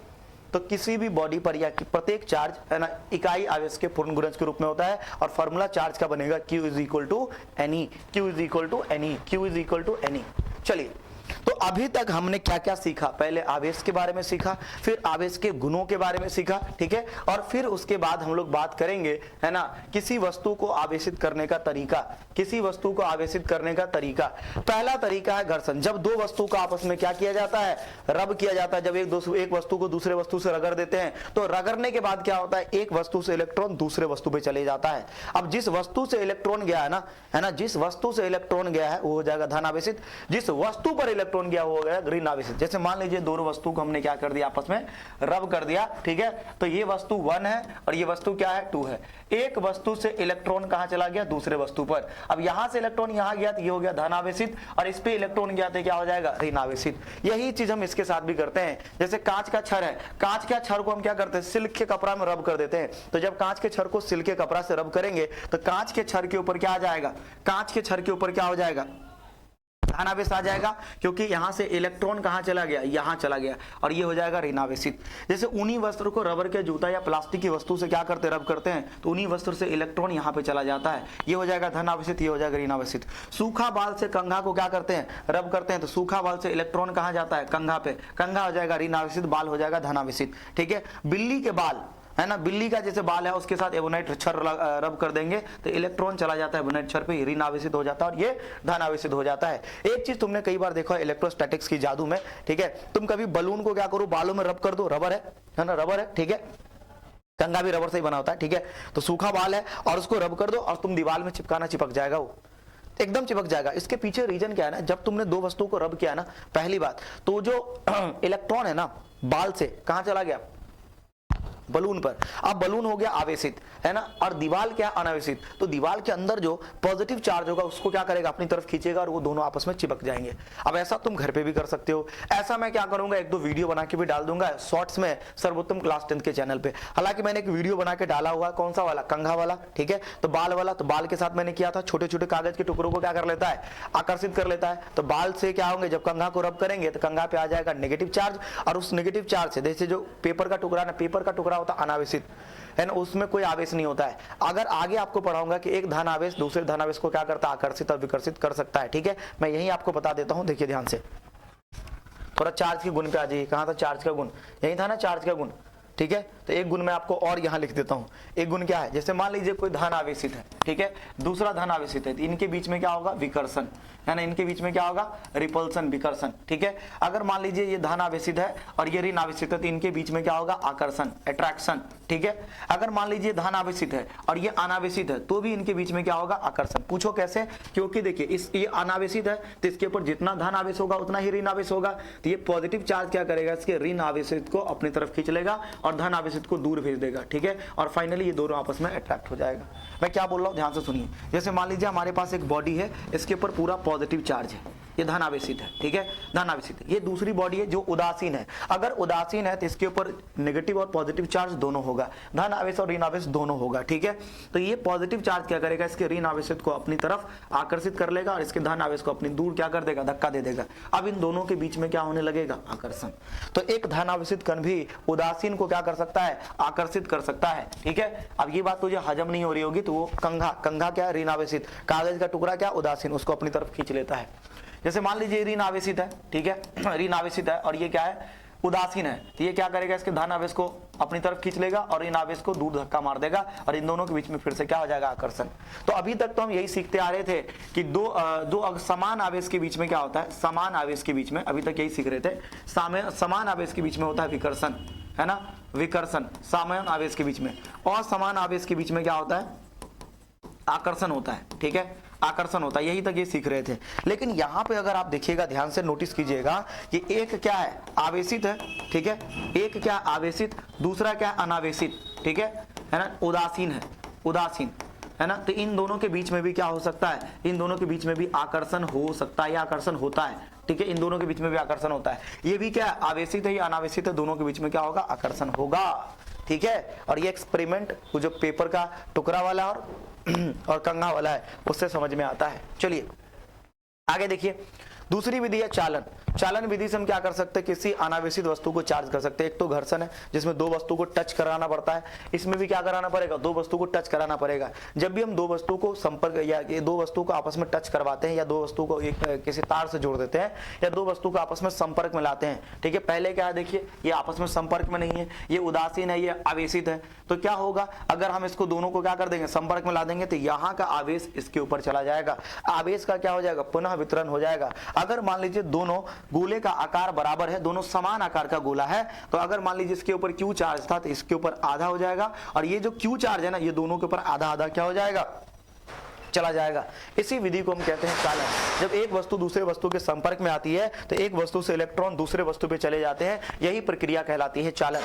तो किसी भी बॉडी पर या प्रत्येक चार्ज, है ना, इकाई आवेश के पूर्ण गुणज के रूप में होता है। और फॉर्मूला चार्ज का बनेगा Q is equal to NE, Q is equal to NE, Q is equal to NE। चलिए, तो अभी तक हमने क्या क्या सीखा? पहले आवेश के बारे में सीखा, फिर आवेश के गुणों के बारे में सीखा, ठीक है। और फिर उसके बाद हम लोग बात करेंगे, है ना, किसी वस्तु को आवेशित करने का तरीका। किसी वस्तु को आवेशित करने का तरीका, पहला तरीका है घर्षण। जब दो वस्तु का आपस में क्या किया जाता है? रब किया जाता है। जब एक वस्तु को दूसरे वस्तु से रगड़ देते हैं, तो रगड़ने के बाद क्या होता है? एक वस्तु से इलेक्ट्रॉन दूसरे वस्तु पे चले जाता है। अब जिस वस्तु से इलेक्ट्रॉन गया है ना, जिस वस्तु से इलेक्ट्रॉन गया है वो हो जाएगा धन आवेशित। जिस वस्तु पर इलेक्ट्रॉन गया हो गया ऋण आवेशित। जैसे मान लीजिए दो वस्तु को हमने क्या कर दिया? आपस में रब कर दिया, ठीक है। तो ये वस्तु 1 है और ये वस्तु क्या है? 2 है। एक वस्तु से इलेक्ट्रॉन कहां चला गया? दूसरे वस्तु पर। अब यहां से इलेक्ट्रॉन यहां गया तो ये हो गया धन आवेशित, और इस पे इलेक्ट्रॉन गया तो क्या हो जाएगा? ऋण आवेशित। यही चीज हम इसके साथ भी करते हैं। जैसे कांच का छड़ है, कांच का छड़ को हम क्या करते हैं? सिल्क के कपड़ा में रब कर देते हैं। तो जब कांच के छड़ को सिल्क के कपड़ा से रब करेंगे तो कांच के छड़ के ऊपर क्या आ जाएगा? कांच के छड़ के ऊपर क्या हो जाएगा? धन आवेश आ जाएगा, क्योंकि यहां से इलेक्ट्रॉन कहां चला गया? यहां चला गया, और ये हो जाएगा ऋण आवेशित। जैसे ऊनी वस्त्र को रबर के जूता या प्लास्टिक की वस्तु से क्या करते हैं? रब करते हैं, तो ऊनी वस्त्र से इलेक्ट्रॉन यहां पे चला जाता है, ये हो जाएगा धन आवेशित, ये हो जाएगा ऋण आवेशित। सूखा बाल से कंघा को क्या करते हैं? रब करते हैं, तो सूखा बाल से इलेक्ट्रॉन कहां जाता है? कंघा पे। कंघा हो जाएगा ऋण आवेशित, बाल हो जाएगा धन आवेशित, ठीक है। बिल्ली के बाल, है ना, बिल्ली का जैसे बाल है उसके साथ एबोनाइट छड़ रब कर देंगे तो इलेक्ट्रॉन चला जाता है एबोनाइट छड़ पे, ऋण आवेशित हो जाता है और ये धन आवेशित हो जाता है। एक चीज तुमने कई बार देखा है इलेक्ट्रोस्टैटिक्स की जादू में, ठीक है। तुम कभी बलून को क्या करो? बालों में रब कर दो, रबर है ना, रबर है, ठीक है। कंघा भी रबर से ही बना होता है, ठीक है। तो सूखा बाल है और उसको रब कर दो और तुम दीवार में चिपकाना, चिपक जाएगा, वो एकदम चिपक जाएगा। इसके पीछे रीजन क्या है ना, जब तुमने दो वस्तु को रब किया ना, पहली बात तो जो इलेक्ट्रॉन है ना बाल से कहां चला गया? बलून पर। अब बलून हो गया आवेशित, है ना, और दीवार क्या? अनावेशित। तो दीवार के अंदर जो पॉजिटिव चार्ज होगा उसको क्या करेगा? अपनी तरफ खींचेगा और वो दोनों आपस में चिपक जाएंगे। अब ऐसा तुम घर पे भी कर सकते हो। ऐसा मैं क्या करूंगा, एक दो वीडियो बना के भी डाल दूंगा शॉर्ट्स में सर्वोत्तम क्लास 10 के चैनल पे। हालांकि मैंने एक वीडियो बना के डाला हुआ, कौन सा वाला? कंघा वाला, ठीक है। तो बाल वाला, तो बाल के साथ मैंने किया था, छोटे छोटे कागज के टुकड़ों को क्या कर लेता है? आकर्षित कर लेता है। तो बाल से क्या होंगे? जब कंघा को रब करेंगे तो कंघा पे आ जाएगा नेगेटिव चार्ज, और उस नेगेटिव चार्ज से, जैसे जो पेपर का टुकड़ा ना, पेपर का टुकड़ा होता है अनावेशित, है ना, उसमें कोई आवेश नहीं होता है। अगर आगे आपको पढ़ाऊंगा कि एक धन आवेश दूसरे धन आवेश को क्या करता है? आकर्षित और विकर्षित कर सकता है, ठीक है। मैं यही आपको बता देता हूं, देखिए ध्यान से। थोड़ा चार्ज के गुण पे आ जाइए। कहां था चार्ज का गुण? यही था ना चार्ज का गुण, ठीक है। तो एक गुण मैं आपको और यहां लिख देता हूं। एक गुण क्या है? जैसे मान लीजिए कोई धन आवेशित है, ठीक है, दूसरा धन आवेशित है, तो इनके बीच में क्या होगा? विकर्षण, है ना, इनके बीच में क्या होगा? रिपल्सन, विकर्षण, ठीक है। अगर मान लीजिए ये धन आवेशित है और ये ऋण आवेशित है, तो इनके बीच में क्या होगा? आकर्षण, अट्रैक्शन, ठीक है। अगर मान लीजिए धन आवेशित है और ये अनावेशित है, तो भी इनके बीच में क्या होगा? आकर्षण। पूछो कैसे? क्योंकि देखिए ये अनावेशित है तो इसके ऊपर जितना धन आवेश होगा उतना ही ऋण आवेश होगा, तो ये पॉजिटिव चार्ज क्या करेगा? इसके ऋण आवेशित को अपनी तरफ खींच लेगा और धन आवेशित को दूर भेज देगा, ठीक है, और फाइनली ये दोनों आपस में अट्रैक्ट हो जाएगा। मैं क्या बोल रहा हूँ ध्यान से सुनिए। जैसे मान लीजिए हमारे पास एक बॉडी है, इसके ऊपर पूरा पॉजिटिव चार्ज है, ये धन आवेशित है, ठीक है, धन आवेशित है। ये दूसरी बॉडी है जो उदासीन है, अगर उदासीन है तो इसके ऊपर नेगेटिव और पॉजिटिव चार्ज दोनों होगा, धन आवेश और ऋण आवेश दोनों होगा, ठीक है। तो ये पॉजिटिव चार्ज क्या करेगा, इसके ऋण आवेशित को अपनी तरफ आकर्षित कर लेगा और इसके धन आवेश को अपनी दूर क्या कर देगा, धक्का दे देगा। अब इन दोनों के बीच में क्या होने लगेगा, आकर्षण। तो एक धन आवेशित कण भी उदासीन को क्या कर सकता है, आकर्षित कर सकता है, ठीक है। अब ये बात तुझे हजम नहीं हो रही होगी तो वो कंघा क्या है, ऋण आवेशित, कागज का टुकड़ा क्या, उदासीन, उसको अपनी तरफ खींच लेता है। जैसे मान लीजिए ऋण आवेशित है, ठीक है, ऋण आवेशित है और ये क्या है, उदासीन है, तो ये क्या करेगा, इसके धन आवेश को अपनी तरफ खींच लेगा और ऋण आवेश को दूर धक्का मार देगा और इन दोनों के बीच में फिर से क्या हो जाएगा, आकर्षण। तो अभी तक तो हम यही सीखते आ रहे थे कि दो समान आवेश के बीच में क्या होता है, समान आवेश के बीच में, अभी तक यही सीख रहे थे, समान आवेश के बीच में होता है विकर्षण, है ना, विकर्षण, समान आवेश के बीच में, और समान आवेश के बीच में क्या होता है, आकर्षण होता है, ठीक है, आकर्षण होता है। यही तक ये सीख रहे थे। लेकिन यहाँ पे अगर आप देखिएगा, ध्यान से नोटिस कीजिएगा कि एक क्या है, आवेशित है, ठीक है, एक क्या आवेशित, दूसरा क्या अनावेशित, ठीक है ना, उदासीन है, उदासीन, है ना। तो इन दोनों के बीच में भी क्या हो सकता है, इन दोनों के बीच में भी आकर्षण हो सकता है या आकर्षण होता है, ठीक है, इन दोनों के बीच में भी आकर्षण होता है। ये भी क्या आवेशित है या अनावेशित है, दोनों के बीच में क्या होगा, आकर्षण होगा, ठीक है। और ये एक्सपेरिमेंट वो जो पेपर का टुकड़ा वाला और कंघा वाला है उससे समझ में आता है। चलिए आगे देखिए, दूसरी विधि है चालन। चालन विधि से हम क्या कर सकते हैं, किसी अनावेशित वस्तु को चार्ज कर सकते हैं। एक तो घर्षण है जिसमें दो वस्तु को टच कराना पड़ता है, इसमें भी क्या कराना पड़ेगा, दो वस्तु को टच कराना पड़ेगा। जब भी हम दो वस्तु को संपर्क या दो वस्तु को आपस में टच करवाते हैं या दो वस्तु को एक किसी तार से जोड़ देते हैं या दो वस्तु को आपस में संपर्क में लाते हैं, ठीक है, पहले क्या है देखिए, ये आपस में संपर्क में नहीं है, ये उदासीन है, ये आवेशित है, तो क्या होगा, अगर हम इसको दोनों को क्या कर देंगे, संपर्क में ला देंगे तो यहाँ का आवेश इसके ऊपर चला जाएगा, आवेश का क्या हो जाएगा, पुनः वितरण हो जाएगा। अगर मान लीजिए दोनों गोले का आकार बराबर है, दोनों समान आकार का गोला है, तो अगर मान लीजिए इसके ऊपर क्यू चार्ज था तो इसके ऊपर आधा हो जाएगा, और ये जो क्यू चार्ज है ना, ये दोनों के ऊपर आधा आधा क्या हो जाएगा, चला जाएगा। इसी विधि को हम कहते हैं चालन। जब एक वस्तु दूसरे वस्तु के संपर्क में आती है तो एक वस्तु से इलेक्ट्रॉन दूसरे वस्तु पे चले जाते हैं, यही प्रक्रिया कहलाती है चालन।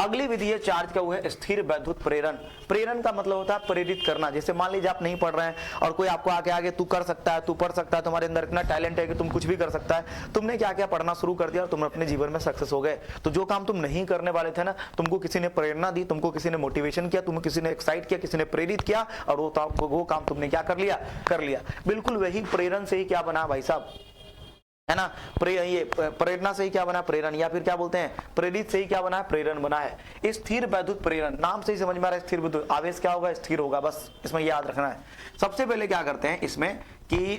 अगली विधि है चार्ज का, वो है स्थिर वैद्युत प्रेरण। प्रेरण का मतलब होता है प्रेरित करना। जैसे मान लीजिए आप नहीं पढ़ रहे हैं और कोई आपको आके आगे तू कर सकता है, तू पढ़ सकता है, तुम्हारे अंदर इतना टैलेंट है कि तुम कुछ भी कर सकता है, तुमने क्या क्या पढ़ना शुरू कर दिया और तुम अपने जीवन में सक्सेस हो गए। तो जो काम तुम नहीं करने वाले थे ना, तुमको किसी ने प्रेरणा दी, तुमको किसी ने मोटिवेशन किया, तुमको किसी ने एक्साइट किया, किसी ने प्रेरित किया और वो काम तुमने क्या कर लिया। बिल्कुल वही प्रेरण से ही क्या बना भाई साहब, है ना, ये प्रेरणा से ही क्या बना, प्रेरण, या फिर क्या बोलते हैं, प्रेरित से ही क्या बना है, प्रेरण बना है। स्थिर वैद्युत प्रेरण, नाम से ही समझ में आ रहा है, स्थिर वैद्युत, आवेश क्या होगा, स्थिर होगा, बस इसमें याद रखना है। सबसे पहले क्या करते हैं इसमें कि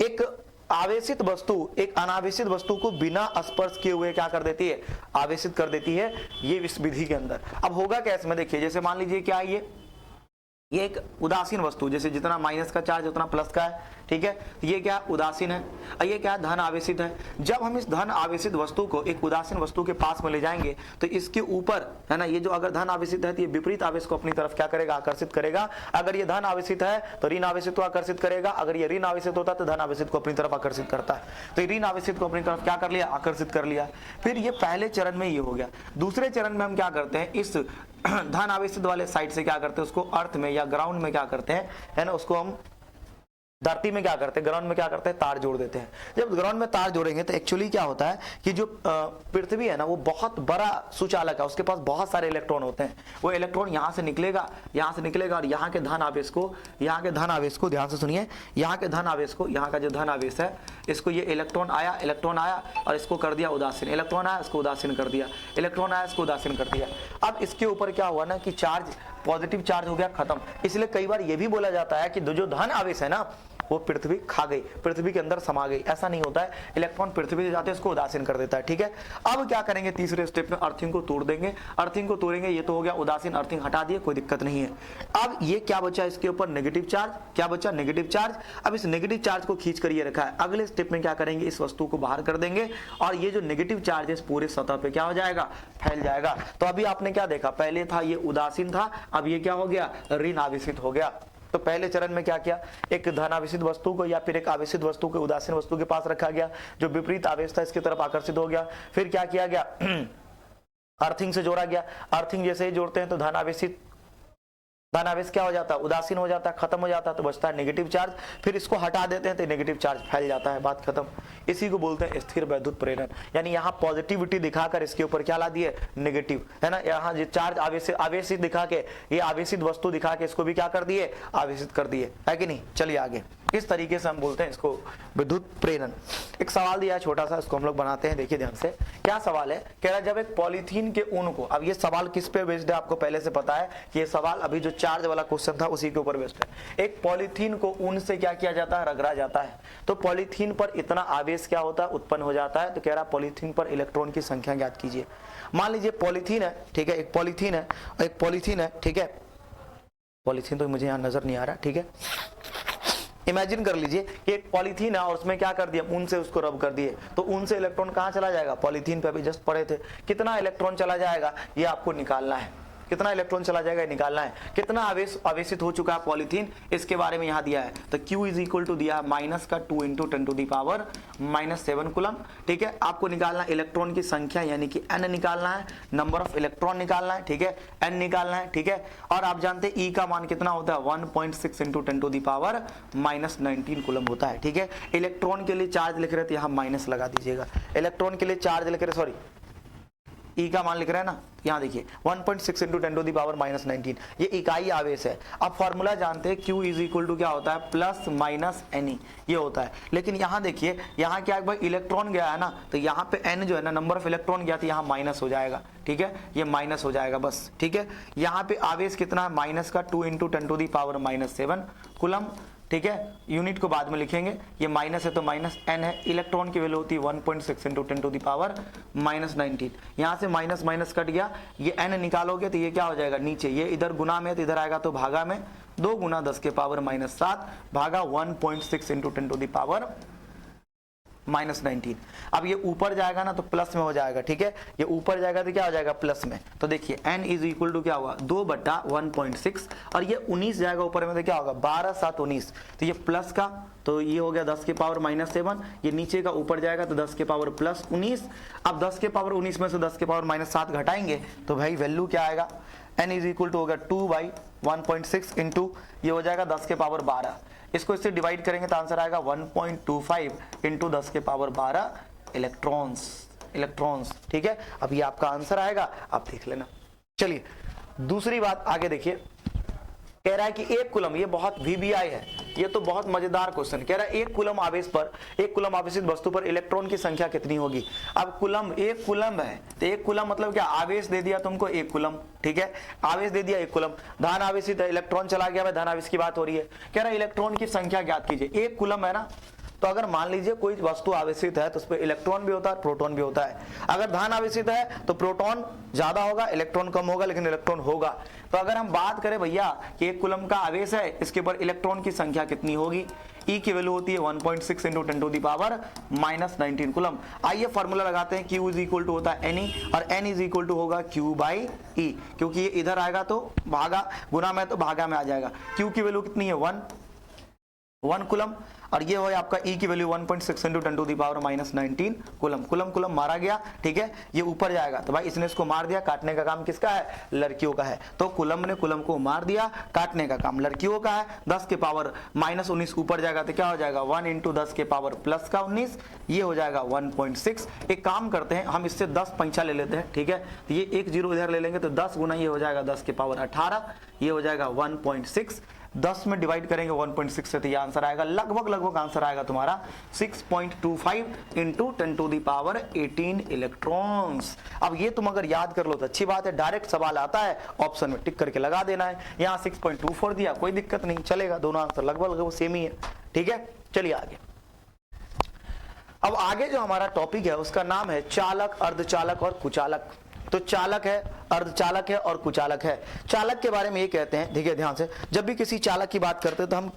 एक आवेशित वस्तु एक अनावेशित वस्तु को बिना स्पर्श किए हुए क्या कर देती है, आवेशित कर देती है, ये इस विधि के अंदर। अब होगा क्या इसमें, देखिए जैसे मान लीजिए क्या है, ये एक उदासीन वस्तु, जैसे जितना माइनस का चार्ज उतना प्लस का है, ठीक है, ये क्या उदासीन है और ये क्या धन आवेशित है। जब हम इस धन आवेशित वस्तु को एक उदासीन वस्तु के पास में ले जाएंगे तो इसके ऊपर, है ना, ये जो अगर धन आवेशित है तो ये विपरीत आवेश को अपनी तरफ क्या करेगा, आकर्षित करेगा। अगर ये धन आवेशित है तो ऋण आवेशित को आकर्षित करेगा, अगर ये ऋण आवेशित होता है तो धन आवेशित को अपनी तरफ आकर्षित करता है। तो ऋण आवेशित को अपनी तरफ क्या कर लिया, आकर्षित कर लिया। फिर ये पहले चरण में ये हो गया। दूसरे चरण में हम क्या करते हैं, इस धन आवेशित वाले साइड से क्या करते हैं, उसको अर्थ में या ग्राउंड में क्या करते हैं, है ना, उसको हम धरती में क्या करते हैं, ग्राउंड में क्या करते हैं, तार जोड़ देते हैं। जब ग्राउंड में तार जोड़ेंगे तो एक्चुअली क्या होता है कि जो पृथ्वी है ना, वो बहुत बड़ा सुचालक है, उसके पास बहुत सारे इलेक्ट्रॉन होते हैं। वो इलेक्ट्रॉन यहाँ से निकलेगा और यहाँ के धन आवेश को ध्यान से सुनिए, यहाँ के धन आवेश को, यहाँ का जो धन आवेश है इसको, ये इलेक्ट्रॉन आया और इसको कर दिया उदासीन, इलेक्ट्रॉन आया इसको उदासीन कर दिया, इलेक्ट्रॉन आया इसको उदासीन कर दिया। अब इसके ऊपर क्या हुआ ना कि चार्ज, पॉजिटिव चार्ज हो गया खत्म। इसलिए कई बार ये भी बोला जाता है कि जो धन आवेश है ना, वो पृथ्वी खा गई, पृथ्वी के अंदर समा गई। ऐसा नहीं होता है, इलेक्ट्रॉन पृथ्वी से जाते हैं, इसको उदासीन कर देता है, ठीक है। अब क्या करेंगे, तीसरे स्टेप में अर्थिंग को तोड़ देंगे। अर्थिंग को तोड़ेंगे, ये तो हो गया उदासीन, अर्थिंग हटा दिए, कोई दिक्कत नहीं है। अब ये क्या बचा, इसके ऊपर नेगेटिव चार्ज, क्या बचा, नेगेटिव चार्ज। अब इस नेगेटिव चार्ज को खींच कर ये रखा है। अगले स्टेप में क्या करेंगे, इस वस्तु को बाहर कर देंगे और ये जो नेगेटिव चार्ज है पूरे सतह पे क्या हो जाएगा, फैल जाएगा। तो अभी आपने क्या देखा, पहले था ये उदासीन था, अब ये क्या हो गया, ऋण आवेशित हो गया। तो पहले चरण में क्या किया, एक धन आवेशित वस्तु को या फिर एक आवेशित वस्तु को उदासीन वस्तु के पास रखा गया, जो विपरीत आवेश था इसकी तरफ आकर्षित हो गया। फिर क्या किया गया अर्थिंग से जोड़ा गया, अर्थिंग जैसे ही जोड़ते हैं तो धन आवेश क्या हो जाता है, उदासीन हो जाता है, खत्म हो जाता है, तो बचता है नेगेटिव चार्ज। फिर इसको हटा देते हैं तो नेगेटिव चार्ज फैल जाता है, बात खत्म। इसी को बोलते हैं स्थिर वैद्युत प्रेरण। यानी यहाँ पॉजिटिविटी दिखाकर इसके ऊपर क्या ला दिए, नेगेटिव, है ना। यहाँ जो चार्ज आवेशित दिखा के, ये आवेशित वस्तु दिखा के इसको भी क्या कर दिए, आवेशित कर दिए, है कि नहीं। चलिए आगे, इस तरीके से हम बोलते हैं इसको विद्युत प्रेरण। एक सवाल दिया है छोटा सा, इसको हम लोग बनाते हैं, देखिए ध्यान से। क्या सवाल है, कह रहा है जब एक पॉलीथीन के ऊन को, अब ये सवाल किस पे बेस्ड है आपको पहले से पता है कि ये सवाल अभी जो चार्ज वाला क्वेश्चन था उसी के ऊपर बेस्ड है। एक पॉलीथीन को ऊन से क्या किया जाता है, रगड़ा जाता है, तो पॉलीथीन पर इतना आवेश क्या होता है, उत्पन्न हो जाता है। तो कह रहा है पॉलीथीन पर इलेक्ट्रॉन की संख्या ज्ञात कीजिए। मान लीजिए पॉलीथीन है, ठीक है, एक पॉलीथीन है, ठीक है, पॉलीथीन तो मुझे यहाँ नजर नहीं आ रहा, ठीक है। इमेजिन कर लीजिए कि एक पॉलीथीन है और उसमें क्या कर दिया, ऊन से उसको रब कर दिए, तो ऊन से इलेक्ट्रॉन कहाँ चला जाएगा, पॉलीथीन पे अभी जस्ट पढ़े थे, कितना इलेक्ट्रॉन चला जाएगा ये आपको निकालना है। कितना इलेक्ट्रॉन चला जाएगा ये निकालना है। कितना आवेशित हो चुका है पॉलीथीन, इसके बारे में यहाँ दिया है। तो Q इज इक्वल टू दिया है माइनस का 2 × 10⁻⁻7 कूलम, ठीक है। आपको निकालना इलेक्ट्रॉन की संख्या यानी कि n निकालना है, नंबर ऑफ इलेक्ट्रॉन निकालना है, ठीक है, n निकालना है, ठीक है। और आप जानते हैं E का मान कितना होता है, 1.6 × 10⁻⁻19 कूलम होता है, ठीक है। इलेक्ट्रॉन के लिए चार्ज लिख रहे थे, यहाँ माइनस लगा दीजिएगा। इलेक्ट्रॉन के लिए चार्ज लिख रहे, सॉरी E का मान लिख रहे हैं ना, यहाँ देखिए 1.6 × 10⁻⁻19, ये इकाई आवेश है। अब फॉर्मूला जानते हैं Q इज इक्वल टू क्या होता है, प्लस माइनस Ne, ये होता है। लेकिन यहाँ देखिए, यहाँ क्या भाई इलेक्ट्रॉन गया है ना, तो यहाँ पे N जो है ना, नंबर ऑफ इलेक्ट्रॉन गया, तो यहाँ माइनस हो जाएगा, ठीक है, ये माइनस हो जाएगा बस, ठीक है। यहाँ पे आवेश कितना है, माइनस का 2 × 10⁻⁻7 कूलम, ठीक है। यूनिट को बाद में लिखेंगे, ये माइनस है तो माइनस n है। इलेक्ट्रॉन की वैल्यू होती है 1.6 × 10⁻⁻19। यहाँ से माइनस माइनस कट गया, ये n निकालोगे तो ये क्या हो जाएगा, नीचे, ये इधर गुना में तो इधर आएगा तो भागा में, 2 × 10⁻⁻7 भागा 1.6 × 10⁻⁻19। अब ये ऊपर जाएगा ना तो प्लस में हो जाएगा, ठीक है, ये ऊपर जाएगा तो क्या हो जाएगा, प्लस में। तो देखिए n इज इक्वल टू क्या होगा, 2/1.6, और ये 19 जाएगा ऊपर में तो क्या होगा, 12 7 19, तो ये प्लस का, तो ये हो गया 10⁻⁻7, ये नीचे का ऊपर जाएगा तो 10⁻+19। अब 10⁻19 में से 10⁻7 घटाएंगे तो भाई वैल्यू क्या आएगा, n इज इक्वल टू होगा 2/1.6 इंटू ये हो जाएगा 10⁻12। इसको इससे डिवाइड करेंगे तो आंसर आएगा 1.25 × 10⁻12 इलेक्ट्रॉन्स, ठीक है। अब ये आपका आंसर आएगा, आप देख लेना। चलिए दूसरी बात आगे देखिए, कह रहा है कि 1 कूलम, ये बहुत VBI है, ये तो बहुत मजेदार क्वेश्चन। कह रहा है 1 कूलम आवेश पर, 1 कूलम आवेशित वस्तु पर इलेक्ट्रॉन की संख्या कितनी होगी। अब कूलम, 1 कूलम है तो 1 कूलम मतलब क्या, आवेश दे दिया तुमको 1 कूलम, ठीक है, आवेश दे दिया 1 कूलम। धन आवेशित है, इलेक्ट्रॉन चला गया, धन आवेश की बात हो रही है। कह रहा है इलेक्ट्रॉन की संख्या ज्ञात कीजिए। 1 कूलम है ना, तो अगर मान लीजिए कोई वस्तु आवेशित है तो उस पर इलेक्ट्रॉन भी होता है, प्रोटॉन भी होता है। अगर धन आवेशित है तो प्रोटॉन ज्यादा होगा, इलेक्ट्रॉन कम होगा, लेकिन इलेक्ट्रॉन होगा। तो अगर हम बात करें भैया कि 1 कूलम का आवेश है, इसके ऊपर इलेक्ट्रॉन की संख्या कितनी होगी, E की वैल्यू होती है 1.6 × 10⁻⁻19 कूलम। आइए फॉर्मूला लगाते हैं, Q इज इक्वल टू होता है Ne, और N इज इक्वल टू होगा Q/E, क्योंकि ये इधर आएगा तो भागा, गुना में तो भागा में आ जाएगा। Q की वैल्यू कितनी है, 1 कूलम, और ये हो आपका E की वैल्यू 1.6 × 10⁻⁻19 कूलम। कूलम मारा गया, ठीक है, ये ऊपर जाएगा तो भाई इसने इसको मार दिया, काटने का काम किसका है, लड़कियों का है। तो कूलम ने कूलम को मार दिया, काटने का काम लड़कियों का है। 10⁻⁻19 ऊपर जाएगा तो क्या हो जाएगा, 1 × 10⁻+19, ये हो जाएगा 1.6। एक काम करते हैं, हम इससे 10 पंचा ले लेते हैं, ठीक है, तो ये 1 0 इधर ले लेंगे तो 10 गुना ये हो जाएगा 10⁻18, ये हो जाएगा 1.6। 10 में डिवाइड करेंगे 1.6 से तो ये आंसर आएगा, लगभग आंसर आएगा तुम्हारा 6.25 × 10⁻18 इलेक्ट्रॉन्स। अब ये तुम अगर याद कर लो तो अच्छी बात है, डायरेक्ट सवाल आता है ऑप्शन में टिक करके लगा देना है। यहाँ 6.24 दिया, कोई दिक्कत नहीं, चलेगा, दोनों आंसर लगभग सेम ही है, ठीक है। चलिए आगे, अब आगे जो हमारा टॉपिक है उसका नाम है चालक, अर्धचालक और कुचालक। तो चालक है, अर्धचालक है और कुचालक है। चालक के बारे में ये कहते हैं, देखिए ध्यान से, जब भी किसी चालक की बात करते हैं तो हम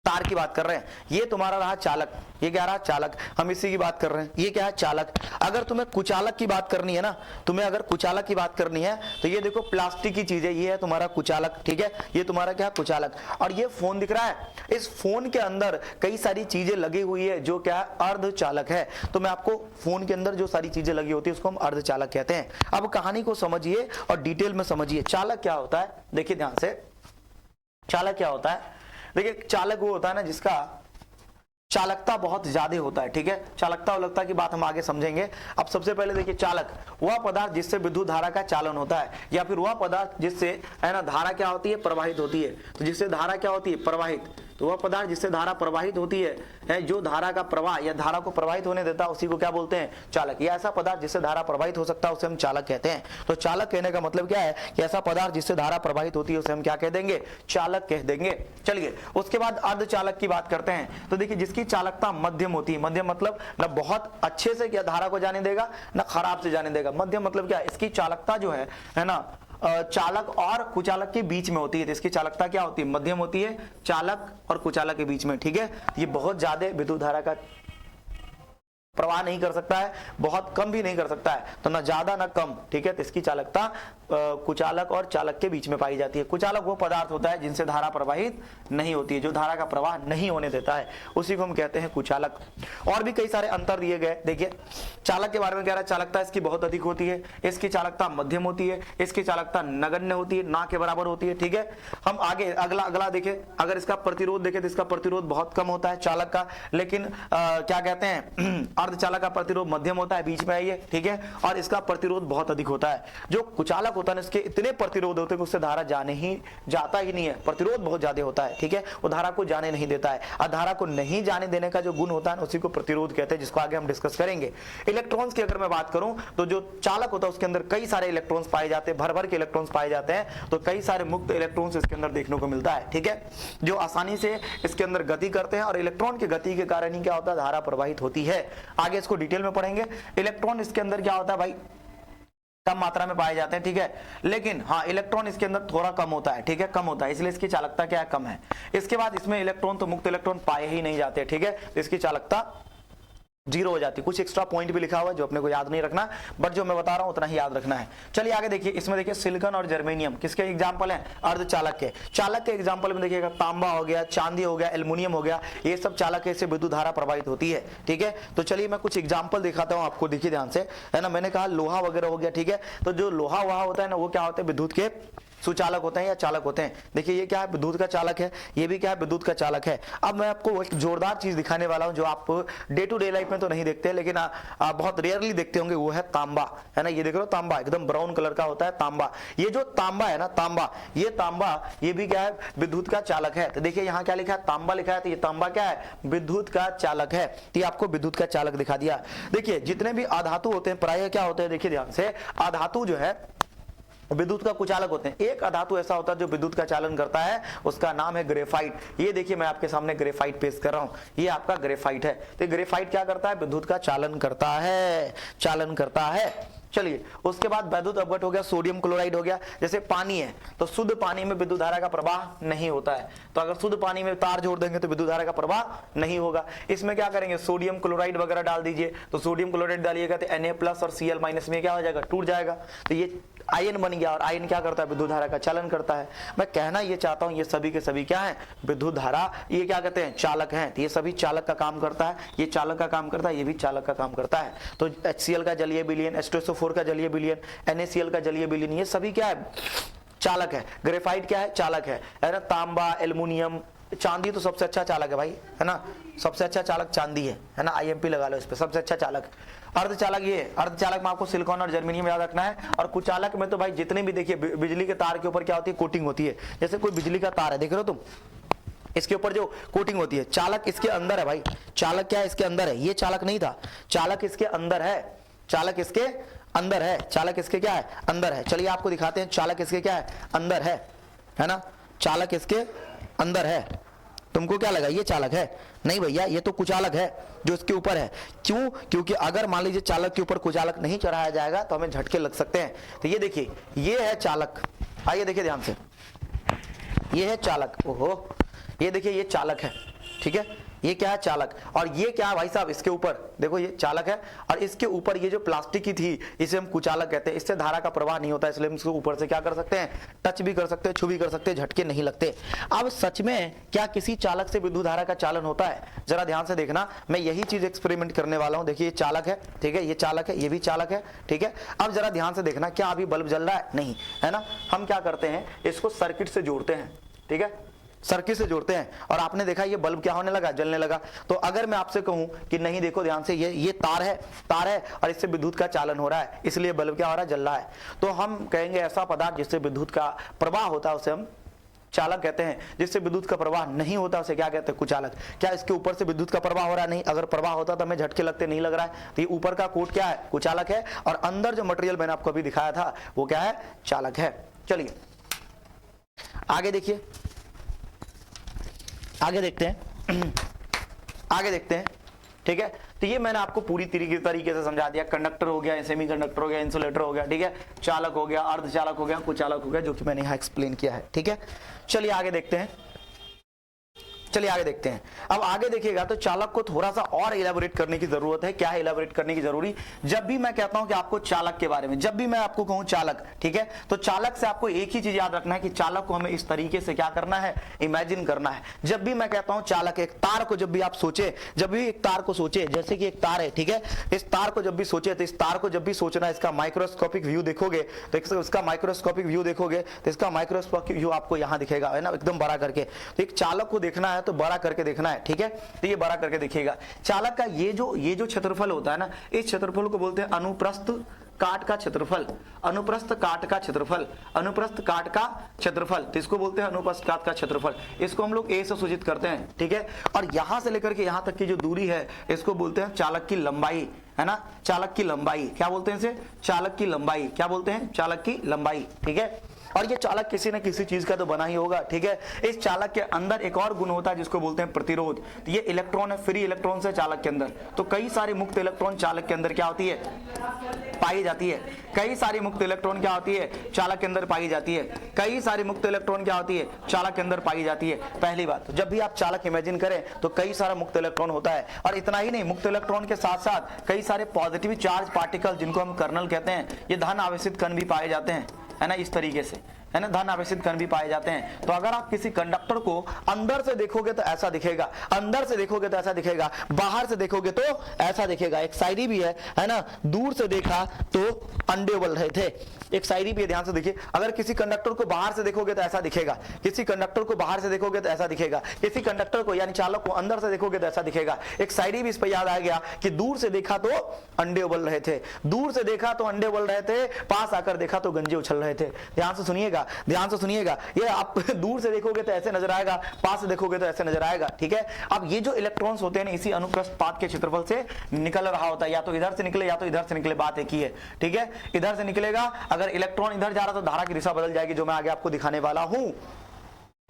तार की बात कर रहे हैं, ये तुम्हारा रहा चालक, ये क्या रहा चालक, हम इसी की बात कर रहे हैं, ये क्या है चालक। अगर तुम्हें कुचालक की बात करनी है ना, तुम्हें अगर कुचालक की बात करनी है तो ये देखो प्लास्टिक की चीज है, ये है तुम्हारा कुचालक, ठीक है, ये तुम्हारा क्या कुचालक। और ये फोन दिख रहा है, इस फोन के अंदर कई सारी चीजें लगी हुई है जो क्या है अर्धचालक है। तो मैं आपको फोन के अंदर जो सारी चीजें लगी होती है उसको हम अर्धचालक कहते हैं। अब कहानी को समझिए और डिटेल में समझिए, चालक क्या होता है, देखिए ध्यान से, चालक क्या होता है। देखिए चालक वो होता है ना जिसका चालकता बहुत ज्यादा होता है, ठीक है, चालकता उलकता की बात हम आगे समझेंगे। अब सबसे पहले देखिए चालक वह पदार्थ जिससे विद्युत धारा का चालन होता है, या फिर वह पदार्थ जिससे है ना धारा क्या होती है प्रवाहित होती है। तो जिससे धारा क्या होती है प्रवाहित, तो वह पदार्थ जिससे धारा प्रवाहित होती है जो धारा का प्रवाह या धारा को प्रवाहित होने देता है उसी को क्या बोलते हैं चालक। या ऐसा पदार्थ जिससे धारा प्रवाहित हो सकता है उसे हम चालक कहते हैं। तो चालक कहने का मतलब क्या है कि ऐसा पदार्थ जिससे धारा प्रवाहित होती है उसे हम क्या कह देंगे चालक कह देंगे। चलिए उसके बाद अर्धचालक की बात करते हैं। तो देखिए जिसकी चालकता मध्यम होती है, मध्यम मतलब ना बहुत अच्छे से क्या धारा को जाने देगा ना खराब से जाने देगा, मध्यम मतलब क्या, इसकी चालकता जो है ना चालक और कुचालक के बीच में होती है। तो इसकी चालकता क्या होती है मध्यम होती है, चालक और कुचालक के बीच में, ठीक है। ये बहुत ज्यादा विद्युत धारा का प्रवाह नहीं कर सकता है, बहुत कम भी नहीं कर सकता है, तो ना ज्यादा ना कम, ठीक है। तो इसकी चालकता कुचालक और चालक के बीच में पाई जाती है। कुचालक वो पदार्थ होता है जिनसे धारा प्रवाहित नहीं होती है, जो धारा का प्रवाह नहीं होने देता है, उसी को हम कहते हैं कुचालक। और भी कई सारे अंतर दिए गए। देखिए चालक के बारे में कह रहा है चालकता इसकी बहुत अधिक होती है, इसकी चालकता मध्यम होती है, इसकी चालकता नगण्य होती है, ना के बराबर होती है, ठीक है। हम आगे अगला देखें, अगर इसका प्रतिरोध देखें तो इसका प्रतिरोध बहुत कम होता है चालक का, लेकिन क्या कहते हैं अर्धचालक का प्रतिरोध मध्यम होता है, बीच में है ये, ठीक है। और इसका प्रतिरोध बहुत अधिक होता है। जो कुचालक होता है इसके इतने प्रतिरोध होते हैं कि उससे धारा जाता ही नहीं है, प्रतिरोध बहुत ज्यादा होता है, ठीक है, वो धारा को जाने नहीं देता है। और धारा को नहीं जाने देने का जो गुण होता है उसी को प्रतिरोध कहते हैं, जिसको आगे हम डिस्कस करेंगे। इलेक्ट्रॉन्स की अगर मैं बात करूं तो जो चालक होता है उसके अंदर कई सारे इलेक्ट्रॉन्स पाए जाते हैं, भर भर के इलेक्ट्रॉन्स पाए जाते हैं, तो कई सारे मुक्त इलेक्ट्रॉन्स इसके अंदर देखने को मिलता है, ठीक है, जो आसानी से इसके अंदर गति करते हैं। और इलेक्ट्रॉन की गति के कारण ही क्या होता है धारा प्रवाहित होती है। आगे इसको डिटेल में पढ़ेंगे। इलेक्ट्रॉन इसके अंदर क्या होता है भाई कम मात्रा में पाए जाते हैं, ठीक है, लेकिन हाँ इलेक्ट्रॉन इसके अंदर थोड़ा कम होता है, ठीक है, कम होता है, इसलिए इसकी चालकता क्या है कम है। इसके बाद इसमें इलेक्ट्रॉन तो मुक्त इलेक्ट्रॉन पाए ही नहीं जाते, ठीक है, तो इसकी चालकता 0 हो जाती है। कुछ एक्स्ट्रा पॉइंट भी लिखा हुआ है जो अपने को याद नहीं रखना, बट जो मैं बता रहा हूं उतना ही याद रखना है। चलिए आगे देखिए, इसमें देखिए सिलिकॉन और जर्मेनियम किसके एग्जांपल हैं अर्धचालक के। चालक के एग्जांपल में देखिएगा तांबा हो गया, चांदी हो गया, एल्युमिनियम हो गया, ये सब चालक से विद्युत धारा प्रवाहित होती है, ठीक है। तो चलिए मैं कुछ एग्जाम्पल दिखाता हूं आपको, देखिए ध्यान से, है ना। मैंने कहा लोहा वगैरह हो गया, ठीक है, तो जो लोहा वहा होता है ना वो क्या होता है विद्युत के सुचालक होते हैं या चालक होते हैं। देखिए ये क्या है विद्युत का चालक है, ये भी क्या है विद्युत का चालक है। अब मैं आपको एक जोरदार चीज दिखाने वाला हूं जो आप डे टू डे लाइफ में तो नहीं देखते, लेकिन आप बहुत रेयरली देखते होंगे, वो है तांबा, है ना। ये देख रहे हो तांबा एकदम ब्राउन कलर का होता है तांबा। ये जो तांबा है ना तांबा, ये भी क्या है विद्युत का चालक है। तो देखिए यहाँ क्या लिखा है तांबा लिखा है, तो ये तांबा क्या है विद्युत का चालक है। तो ये आपको विद्युत का चालक दिखा दिया। देखिए जितने भी अधातु होते हैं प्रायः क्या होते हैं, देखिए ध्यान से, अधातु जो है विद्युत का कुचालक होते हैं। एक अधातु ऐसा होता है जो विद्युत का चालन करता है, उसका नाम है ग्रेफाइट। ये देखिए मैं आपके सामने ग्रेफाइट पेश कर रहा हूं, ये आपका ग्रेफाइट है। तो ग्रेफाइट क्या करता है विद्युत का चालन करता है। चलिए उसके बाद वैद्युत अपघट हो गया, सोडियम क्लोराइड हो गया। जैसे पानी है तो शुद्ध पानी में विद्युत धारा का प्रवाह नहीं होता है, तो अगर शुद्ध पानी में तार जोड़ देंगे तो विद्युत धारा का प्रवाह नहीं होगा। इसमें क्या करेंगे सोडियम क्लोराइड वगैरह डाल दीजिए, तो सोडियम क्लोराइड डालिएगा तो Na+ और Cl- में क्या हो जाएगा टूट जाएगा, तो ये आयन बन गया। और आयन क्या करता है विद्युत धारा का चालन करता है। मैं कहना ये चाहता हूं ये सभी के सभी क्या है विद्युत धारा, ये क्या कहते हैं चालक हैं। तो ये सभी चालक का काम करता है, ये चालक का काम करता है, ये भी चालक का काम करता है। तो HCl का जलीय विलयन, H2SO4 का जलीय विलयन, NaCl का जलीय विलयन, ये सभी क्या है चालक है। ग्रेफाइट क्या है चालक है ना। तांबा, एल्युमिनियम, चांदी तो सबसे अच्छा चालक है भाई, है ना, सबसे अच्छा चालक चांदी है ना। IMP लगा लो इस पे, सबसे अच्छा चालक। अर्धचालक, ये अर्धचालक में आपको सिलिकॉन और जर्मेनियम याद रखना है। और कुचालक में तो भाई जितने भी देखिए बिजली के तार के ऊपर क्या होती है कोटिंग होती है। जैसे कोई बिजली का तार है देख रहे हो तुम, इसके ऊपर जो कोटिंग होती है, चालक इसके अंदर है भाई। चालक क्या है इसके अंदर है, ये चालक नहीं था, चालक इसके अंदर है, चालक इसके अंदर है, चालक इसके क्या है अंदर है। चलिए आपको दिखाते हैं चालक इसके क्या है अंदर है ना, चालक इसके अंदर है। तुमको क्या लगा ये चालक है, नहीं भैया ये तो कुचालक है जो इसके ऊपर है। क्यों, क्योंकि अगर मान लीजिए चालक के ऊपर कुचालक नहीं चढ़ाया जाएगा तो हमें झटके लग सकते हैं। तो ये देखिए ये है चालक, आइए देखिए ध्यान से, ये है चालक, ओहो ये देखिए ये चालक है, ठीक है, ये क्या है चालक, और ये क्या है भाई साहब, इसके ऊपर देखो ये चालक है, और इसके ऊपर ये जो प्लास्टिक की थी इसे हम कुचालक कहते हैं। इससे धारा का प्रवाह नहीं होता, इसलिए हम इसको ऊपर से क्या कर सकते हैं, टच भी कर सकते हैं, छू भी कर सकते हैं, झटके नहीं लगते। अब सच में क्या किसी चालक से विद्युत धारा का चालन होता है? जरा ध्यान से देखना, मैं यही चीज एक्सपेरिमेंट करने वाला हूं। देखिए ये चालक है, ठीक है, ये चालक है, ये भी चालक है, ठीक है। अब जरा ध्यान से देखना, क्या अभी बल्ब जल रहा है? नहीं, है ना। हम क्या करते हैं, इसको सर्किट से जोड़ते हैं, ठीक है, सर्किट से जोड़ते हैं, और आपने देखा ये बल्ब क्या होने लगा, जलने लगा। तो अगर मैं आपसे कहूं कि नहीं, देखो ध्यान से, ये तार है और इससे विद्युत का चालन हो रहा है, इसलिए बल्ब क्या हो रहा है, जल रहा है। तो हम कहेंगे ऐसा पदार्थ जिससे विद्युत का प्रवाह होता है उसे हम चालक कहते हैं, जिससे विद्युत का प्रवाह नहीं होता उसे क्या कहते हैं, कुचालक। क्या इसके ऊपर से विद्युत का प्रवाह हो रहा है? नहीं। अगर प्रवाह होता तो हमें झटके लगते, नहीं लग रहा है, तो ये ऊपर का कोट क्या है, कुचालक है, और अंदर जो मटेरियल मैंने आपको अभी दिखाया था वो क्या है, चालक है। चलिए आगे देखिए, आगे देखते हैं आगे देखते हैं, ठीक है। तो ये मैंने आपको पूरी तरीके से समझा दिया। कंडक्टर हो गया, सेमी कंडक्टर हो गया, इंसुलेटर हो गया, ठीक है, चालक हो गया, अर्धचालक हो गया, कुचालक हो गया, जो कि मैंने यहाँ एक्सप्लेन किया है, ठीक है। चलिए आगे देखते हैं, चलिए आगे देखते हैं। अब आगे देखिएगा तो चालक को थोड़ा सा और इलैबोरेट करने की जरूरत है। क्या है इलैबोरेट करने की जरूरी? जब भी मैं कहता हूं कि आपको चालक के बारे में, जब भी मैं आपको कहूं चालक, ठीक है, तो चालक से आपको एक ही चीज याद रखना है कि चालक को हमें इस तरीके से क्या करना है, इमेजिन करना है। जब भी मैं कहता हूं चालक, एक तार को जब भी आप सोचे, जब भी एक तार को सोचे, जैसे कि एक तार है, ठीक है, इस तार को जब भी सोचे, तो इस तार को जब भी सोचना, इसका माइक्रोस्कोपिक व्यू देखोगे तो इसका माइक्रोस्कोपिक व्यू देखोगे तो इसका माइक्रोस्कोपिक व्यू आपको यहां दिखेगा, है ना, एकदम बड़ा करके। तो एक चालक को देखना है तो बड़ा करके देखना है, ठीक है। तो ये बड़ा करके देखिएगा। चालक का ये जो क्षेत्रफल होता है ना, इस क्षेत्रफल को बोलते हैं अनुप्रस्थ काट का क्षेत्रफल, अनुप्रस्थ काट का क्षेत्रफल, अनुप्रस्थ काट का क्षेत्रफल, तो इसको बोलते हैं अनुप्रस्थ काट का क्षेत्रफल। इसको हम लोग ए से सूचित करते हैं, ठीक है। और यहां से लेकर के यहां तक की जो दूरी है इसको बोलते हैं चालक की लंबाई, है ना, चालक की लंबाई। क्या बोलते हैं इसे? चालक की लंबाई। क्या बोलते हैं? चालक की लंबाई, ठीक है। और ये चालक किसी न किसी चीज का तो बना ही होगा, ठीक है। इस चालक के अंदर एक और गुण होता है जिसको बोलते हैं प्रतिरोध। तो ये इलेक्ट्रॉन है, फ्री इलेक्ट्रॉन से चालक के अंदर, तो कई सारे मुक्त इलेक्ट्रॉन चालक के अंदर क्या होती है, पाई जाती है। कई सारी मुक्त इलेक्ट्रॉन क्या होती है, चालक के अंदर पाई जाती है। कई सारी मुक्त इलेक्ट्रॉन क्या होती है, चालक के अंदर पाई जाती है। पहली बात, जब भी आप चालक इमेजिन करें तो कई सारा मुक्त इलेक्ट्रॉन होता है, और इतना ही नहीं, मुक्त इलेक्ट्रॉन के साथ साथ कई सारे पॉजिटिव चार्ज पार्टिकल जिनको हम कर्नल कहते हैं, ये धन आवेशित कण भी पाए जाते हैं, है ना, इस तरीके से, है ना, धन आवेशित कण भी पाए जाते हैं। तो अगर आप किसी कंडक्टर को अंदर से देखोगे तो ऐसा दिखेगा, अंदर से देखोगे तो ऐसा दिखेगा, बाहर से देखोगे तो ऐसा दिखेगा। एक शायरी भी है ना, दूर से देखा तो अंडे उबल रहे थे। एक शायरी भी है, ध्यान से देखिए। अगर किसी कंडक्टर को बाहर से देखोगे तो ऐसा दिखेगा, किसी कंडक्टर को बाहर से देखोगे तो ऐसा दिखेगा, किसी कंडक्टर को यानी चालक को अंदर से देखोगे तो ऐसा दिखेगा। एक शायरी भी इस पर याद आ गया कि दूर से देखा तो अंडे उबल रहे थे, दूर से देखा तो अंडे उबल रहे थे, पास आकर देखा तो गंजे उछल रहे थे। ध्यान से सुनिएगा, ध्यान से सुनिएगा। ये आप दूर से देखोगे तो ऐसे नजर आएगा, पास से देखोगे तो ऐसे नजर आएगा, ठीक है। अब ये जो इलेक्ट्रॉन्स होते हैं इसी अनुप्रस्थ पाथ के क्षेत्रफल से निकल रहा होता है, या तो इधर से निकले या तो इधर से निकले, बात एक ही है, ठीक है। इधर से निकलेगा, अगर इलेक्ट्रॉन इधर जा रहा तो धारा की दिशा बदल जाएगी, जो मैं आगे आपको दिखाने वाला हूं।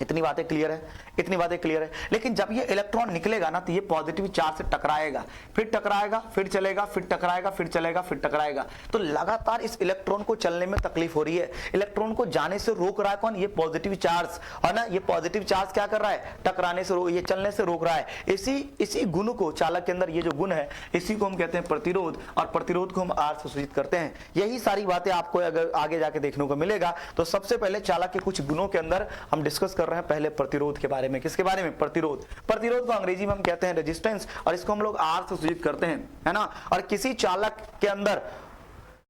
इतनी बातें क्लियर है, इतनी बातें क्लियर है। लेकिन जब ये इलेक्ट्रॉन निकलेगा ना तो ये पॉजिटिव चार्ज से टकराएगा, फिर टकराएगा, फिर चलेगा, फिर टकराएगा, फिर चलेगा, फिर टकराएगा। तो लगातार इस इलेक्ट्रॉन को चलने में तकलीफ हो रही है। इलेक्ट्रॉन को जाने से रोक रहा है कौन? ये पॉजिटिव चार्ज, है ना। ये पॉजिटिव चार्ज क्या कर रहा है? टकराने से, ये चलने से रोक रहा है। इसी गुण को, चालक के अंदर ये जो गुण है, इसी को हम कहते हैं प्रतिरोध, और प्रतिरोध को हम आर से सूचित करते हैं। यही सारी बातें आपको अगर आगे जाके देखने को मिलेगा। तो सबसे पहले चालक के कुछ गुणों के अंदर हम डिस्कस कर रहे हैं, पहले प्रतिरोध के बारे में। किसके बारे में? प्रतिरोध। प्रतिरोध को अंग्रेजी में हम कहते हैं रेजिस्टेंस, और इसको हम लोग आर से सूचित करते हैं, है ना। और किसी चालक के अंदर,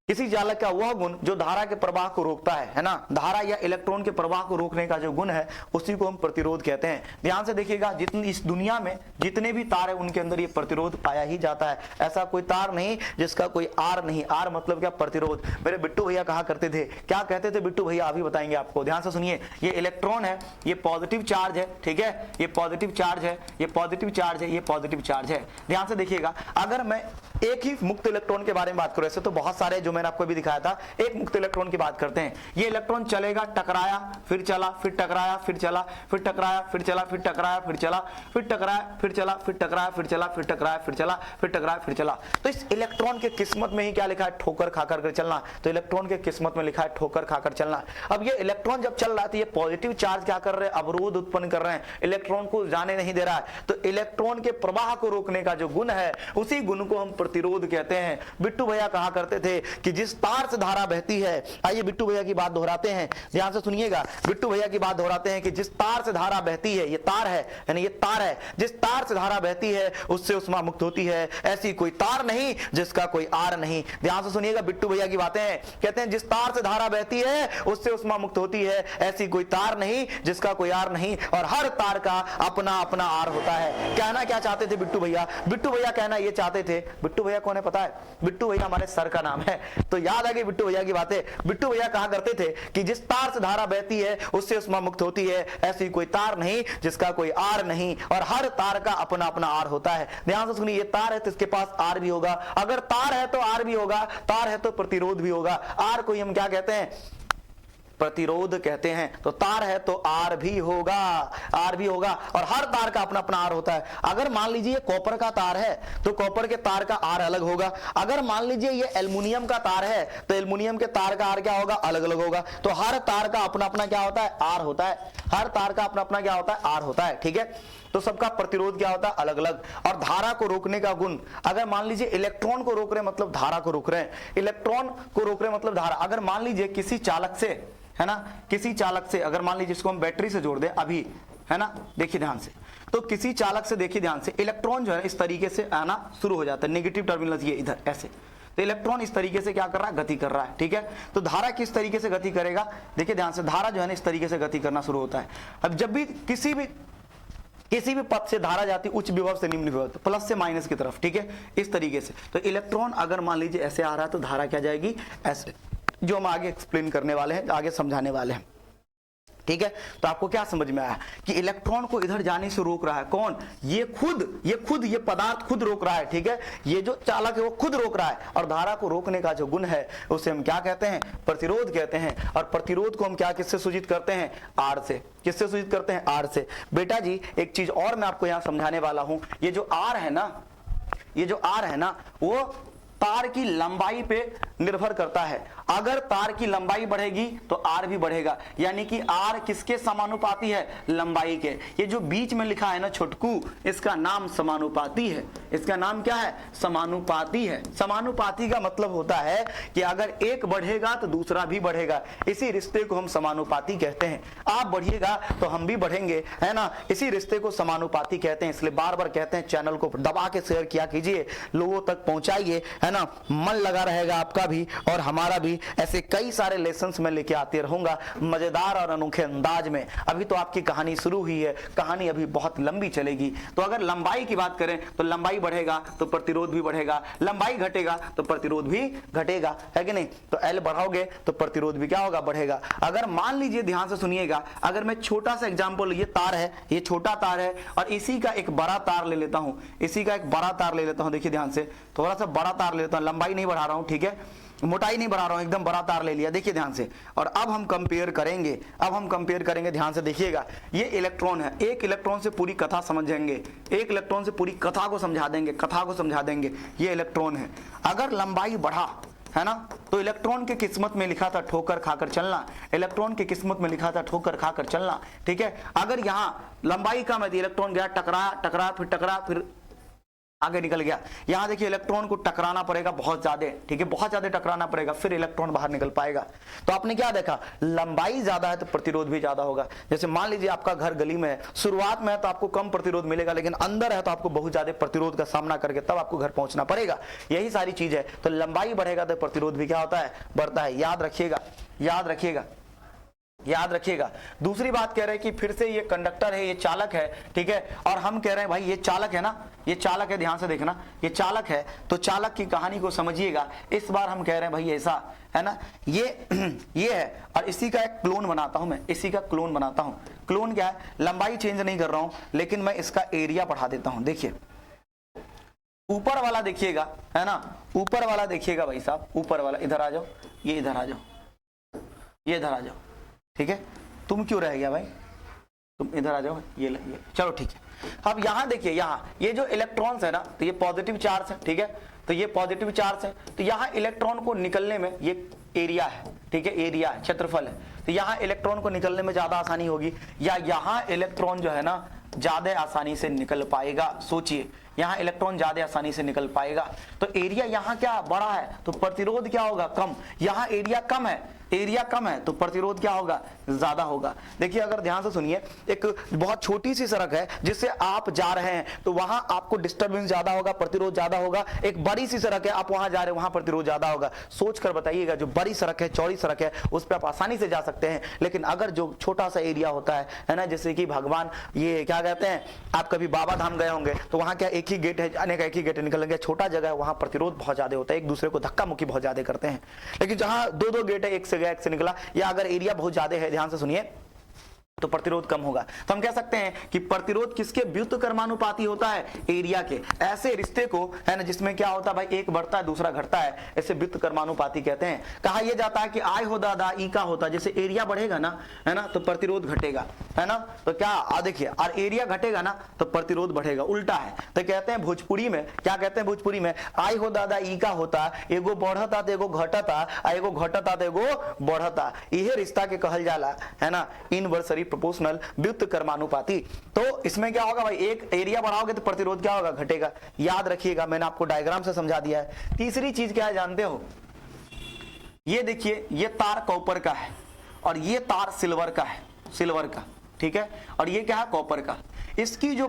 किसी चालक का वह गुण जो धारा के प्रवाह को रोकता है ना, धारा या इलेक्ट्रॉन के प्रवाह को रोकने का जो गुण है उसी को हम प्रतिरोध कहते हैं। ध्यान से देखिएगा, जितनी इस दुनिया में जितने भी तार है उनके अंदर ये प्रतिरोध पाया ही जाता है। ऐसा कोई तार नहीं जिसका कोई आर नहीं। आर मतलब क्या? प्रतिरोध। मेरे बिट्टू भैया कहा करते थे, क्या कहते थे बिट्टू भैया? अभी बताएंगे आपको। ध्यान से सुनिए, ये इलेक्ट्रॉन है, ये पॉजिटिव चार्ज है, ठीक है, ये पॉजिटिव चार्ज है, ये पॉजिटिव चार्ज है, ये पॉजिटिव चार्ज है। ध्यान से देखिएगा, अगर मैं एक ही मुक्त इलेक्ट्रॉन के बारे में बात करो, ऐसे तो बहुत सारे जो मैंने आपको भी दिखाया था, एक मुक्त इलेक्ट्रॉन की बात करते हैं। ये इलेक्ट्रॉन चलेगा, टकराया, फिर चला, फिर टकराया, फिर चला, फिर टकराया, फिर चला, फिर टकराया, फिर चला, फिर टकराया, फिर चला, फिर टकराया, फिर चला, फिर टकराया, फिर चला, फिर टकराया, फिर चला। तो इस इलेक्ट्रॉन के किस्मत में ही क्या लिखा है? ठोकर खाकर कर चलना। तो इलेक्ट्रॉन के किस्मत में लिखा है ठोकर खाकर चलना। अब ये इलेक्ट्रॉन जब चल रहा है तो ये पॉजिटिव चार्ज क्या कर रहे हैं? अवरोध उत्पन्न कर रहे हैं, इलेक्ट्रॉन को जाने नहीं दे रहा है। तो इलेक्ट्रॉन के प्रवाह को रोकने का जो गुण है, उसी गुण को हम प्रतिरोध कहते हैं। बिट्टू भैया कहा करते थे कि जिस तार से धारा बहती है, आइए बिट्टू भैया की बात दोहराते हैं, ध्यान से सुनिएगा। बिट्टू भैया की बात दोहराते हैं कि जिस तार से धारा बहती है, ये तार है, यानी ये तार है, जिस तार से धारा बहती है उससे उष्मा मुक्त होती है, ऐसी कोई तार नहीं जिसका कोई आर नहीं। ध्यान से सुनिएगा, बिट्टू भैया की बातें हैं। कहते हैं जिस तार से धारा बहती है उससे उष्मा मुक्त होती है, ऐसी कोई तार नहीं जिसका कोई आर नहीं, और हर तार का अपना अपना आर होता है। कहना क्या चाहते थे बिट्टू भैया? बिट्टू भैया कहना ये चाहते थे, बिट्टू भैया कौन है पता है? बिट्टू भैया हमारे सर का नाम है, तो याद आ गई बिट्टू भैया की बातें। बिट्टू भैया कहा करते थे कि जिस तार से धारा बहती है उससे उष्मा मुक्त होती है, ऐसी कोई तार नहीं जिसका कोई आर नहीं, और हर तार का अपना अपना आर होता है। ध्यान से सुनिए, ये तार है तो इसके पास आर भी होगा, अगर तार है तो आर भी होगा, तार है तो प्रतिरोध भी होगा। आर को हम क्या कहते हैं? प्रतिरोध कहते हैं। तो तार है तो आर भी होगा, आर भी होगा, और हर तार का अपना अपना आर होता है। अगर मान लीजिए कॉपर का तार है तो कॉपर के तार का आर अलग होगा, अगर मान लीजिए ये एल्युमिनियम का तार है तो एल्युमिनियम के तार का आर क्या होगा? अलग अलग होगा। तो हर तार का अपना अपना क्या होता है? आर होता है। हर तार का अपना अपना क्या होता है? आर होता है, ठीक है। तो सबका प्रतिरोध क्या होता है? अलग अलग। और धारा को रोकने का गुण, अगर मान लीजिए इलेक्ट्रॉन को रोक रहे हैं मतलब धारा को रोक रहे हैं, इलेक्ट्रॉन को रोक रहे हैं मतलब धारा। अगर मान लीजिए किसी चालक से, है ना, किसी चालक से अगर मान लीजिए इसको हम बैटरी से जोड़ दें अभी, है ना, देखिए ध्यान से, तो किसी चालक से देखिए ध्यान से, इलेक्ट्रॉन जो है इस तरीके से आना शुरू हो जाता है, नेगेटिव टर्मिनल ये इधर ऐसे, तो इलेक्ट्रॉन इस तरीके से क्या कर रहा है? गति कर रहा है, ठीक है। तो धारा किस तरीके से गति करेगा? देखिए ध्यान से, धारा जो है ना इस तरीके से गति करना शुरू होता है। अब जब भी किसी भी पथ से धारा जाती उच्च विभव से निम्न विभव, तो प्लस से माइनस की तरफ, ठीक है, इस तरीके से। तो इलेक्ट्रॉन अगर मान लीजिए ऐसे आ रहा है तो धारा क्या जाएगी? ऐसे, जो हम आगे एक्सप्लेन करने वाले हैं, आगे समझाने वाले हैं, ठीक है। तो आपको क्या समझ में आया कि इलेक्ट्रॉन को इधर जाने से रोक रहा है कौन? ये पदार्थ खुद रोक रहा है, ठीक है। ये जो चालक है वो खुद रोक रहा है, और धारा को रोकने का जो गुण है उसे हम क्या कहते हैं? प्रतिरोध कहते हैं। और प्रतिरोध को हम क्या किससे सूचित करते हैं? आर से। किससे सूचित करते हैं? आर से। बेटा जी एक चीज और मैं आपको यहां समझाने वाला हूं, ये जो आर है ना, वो तार की लंबाई पे निर्भर करता है। अगर तार की लंबाई बढ़ेगी तो आर भी बढ़ेगा, यानी कि आर किसके समानुपाती है? लंबाई के। ये जो बीच में लिखा है ना छोटकू, इसका नाम समानुपाती है। इसका नाम क्या है? समानुपाती है। समानुपाती का मतलब होता है कि अगर एक बढ़ेगा तो दूसरा भी बढ़ेगा, इसी रिश्ते को हम समानुपाती कहते हैं। आप बढ़िएगा तो हम भी बढ़ेंगे, है ना, इसी रिश्ते को समानुपाती कहते हैं। इसलिए बार बार कहते हैं चैनल को दबा के शेयर किया कीजिए, लोगों तक पहुंचाइए, है ना, मन लगा रहेगा आपका भी और हमारा भी। ऐसे कई सारे लेसन्स में लेके आते रहूंगा मजेदार और अनोखे अंदाज में। अभी तो आपकी कहानी शुरू हुई है, कहानी अभी बहुत लंबी चलेगी। तो अगर लंबाई की बात करें तो लंबाई बढ़ेगा तो प्रतिरोध भी बढ़ेगा, लंबाई घटेगा तो प्रतिरोध भी घटेगा, है कि नहीं। तो एल बढ़ाओगे तो प्रतिरोध भी क्या होगा? बढ़ेगा। अगर मान लीजिए, ध्यान से सुनिएगा, अगर मैं छोटा सा एग्जाम्पल, ये तार है, ये छोटा तार है और इसी का एक बड़ा तार ले लेता हूं, इसी का एक बड़ा तार ले लेता हूं। देखिए ध्यान से, थोड़ा सा बड़ा तार ले लेता हूं, लंबाई नहीं बढ़ा रहा हूं, ठीक है, मोटाई नहीं बढ़ा रहा हूं, एकदम बड़ा तार ले लिया। देखिए ध्यान से, और अब हम कंपेयर करेंगे, ध्यान से देखिएगा। ये इलेक्ट्रॉन है, एक इलेक्ट्रॉन से पूरी कथा समझेंगे, एक इलेक्ट्रॉन से पूरी कथा को समझा देंगे, ये इलेक्ट्रॉन है। अगर लंबाई बढ़ा, है ना, तो इलेक्ट्रॉन के किस्मत में लिखा था ठोकर खाकर चलना, इलेक्ट्रॉन की किस्मत में लिखा था ठोकर खाकर चलना, ठीक है। अगर यहां लंबाई कम है तो इलेक्ट्रॉन गया, टकरा, फिर आगे निकल गया। यहां देखिए इलेक्ट्रॉन को टकराना पड़ेगा बहुत ज्यादा, ठीक है, बहुत ज्यादा टकराना पड़ेगा, फिर इलेक्ट्रॉन बाहर निकल पाएगा। तो आपने क्या देखा? लंबाई ज्यादा है तो प्रतिरोध भी ज्यादा होगा। जैसे मान लीजिए आपका घर गली में है, शुरुआत में है तो आपको कम प्रतिरोध मिलेगा, लेकिन अंदर है तो आपको बहुत ज्यादा प्रतिरोध का सामना करके तब आपको घर पहुंचना पड़ेगा। यही सारी चीज है। तो लंबाई बढ़ेगा तो प्रतिरोध भी क्या होता है? बढ़ता है। याद रखिएगा। दूसरी बात कह रहे हैं कि फिर से ये कंडक्टर है, ये चालक है, ठीक है, और हम कह रहे हैं भाई ये चालक है ना, ये चालक है, ध्यान से देखना, ये चालक है। तो चालक की कहानी को समझिएगा। इस बार हम कह रहे हैं भाई ऐसा है ना, ये है, और इसी का एक क्लोन बनाता हूं मैं, इसी का क्लोन बनाता हूं। क्लोन क्या है? लंबाई चेंज नहीं कर रहा हूं, लेकिन मैं इसका एरिया बढ़ा देता हूं। देखिए ऊपर वाला देखिएगा, है ना, ऊपर वाला देखिएगा भाई साहब, ऊपर वाला, इधर आ जाओ, ये इधर आ जाओ, ये इधर आ जाओ, ठीक है, तुम क्यों रह गया भाई, तुम इधर आ जाओ, ये चलो ठीक है। अब यहां देखिए, यहाँ ये जो इलेक्ट्रॉन्स है ना, तो ये पॉजिटिव चार्ज है, ठीक है, तो ये पॉजिटिव चार्ज है, तो यहाँ इलेक्ट्रॉन को निकलने में ये एरिया है, ठीक है, एरिया है, क्षेत्रफल है, तो यहाँ इलेक्ट्रॉन को निकलने में ज्यादा आसानी होगी, या यहाँ इलेक्ट्रॉन जो है ना ज्यादा आसानी से निकल पाएगा। सोचिए, यहाँ इलेक्ट्रॉन ज्यादा आसानी से निकल पाएगा, तो एरिया यहाँ क्या बड़ा है, तो प्रतिरोध क्या होगा, कम। यहाँ एरिया कम है, एरिया कम है, तो प्रतिरोध क्या होगा, ज्यादा होगा। देखिए अगर ध्यान से सुनिए, एक बहुत छोटी सी सड़क है जिससे आप जा रहे हैं, तो वहां आपको डिस्टर्बेंस ज्यादा होगा, प्रतिरोध ज्यादा होगा। एक बड़ी सी सड़क है, आप वहां जा रहे हैं, वहां प्रतिरोध ज्यादा होगा। सोच कर बताइएगा, जो बड़ी सड़क है, चौड़ी सड़क है, उस पर आप आसानी से जा सकते हैं, लेकिन अगर जो छोटा सा एरिया होता है ना, जैसे कि भगवान ये क्या कहते हैं, आप कभी बाबा धाम गए होंगे, तो वहां क्या एक ही गेट है, अनेक एक ही गेट निकलेंगे, छोटा जगह है, वहां प्रतिरोध बहुत ज्यादा होता है, एक दूसरे को धक्का मुक्की बहुत ज्यादा करते हैं। लेकिन जहां दो दो गेट है, एक से गया एक से निकला, या अगर एरिया बहुत ज्यादा है, ध्यान से सुनिए, तो प्रतिरोध कम होगा। तो हम कह सकते हैं कि प्रतिरोध किसके व्युत्क्रमानुपाती होता है, एरिया के। ऐसे रिश्ते को, है ना, जिसमें क्या होता है भाई, एक बढ़ता है दूसरा घटता है, ऐसे व्युत्क्रमानुपाती कहते हैं। कहा यह जाता है कि आई हो दादा ई का होता, जैसे एरिया बढ़ेगा ना, है ना, तो प्रतिरोध घटेगा, है ना, तो क्या देखिए, और एरिया घटेगा ना तो प्रतिरोध बढ़ेगा, उल्टा है। तो कहते हैं भोजपुरी में, क्या कहते हैं भोजपुरी में, आई हो दादा ई का होता, एगो बढ़ता तो एगो घटता, एगो घटता तो एगो बढ़ता, यह रिश्ता के कहल जाला, है ना, इनवर्सरी प्रोपोर्शनल व्युत्क्रमानुपाती। तो इसमें क्या होगा भाई, एक एरिया बढ़ाओगे तो प्रतिरोध क्या होगा, घटेगा। याद रखिएगा, मैंने आपको डायग्राम से समझा दिया है। तीसरी चीज क्या है जानते हो, ये देखिए, ये तार कॉपर का है और ये तार सिल्वर का है, सिल्वर का, ठीक है, और ये क्या है, कॉपर का। इसकी जो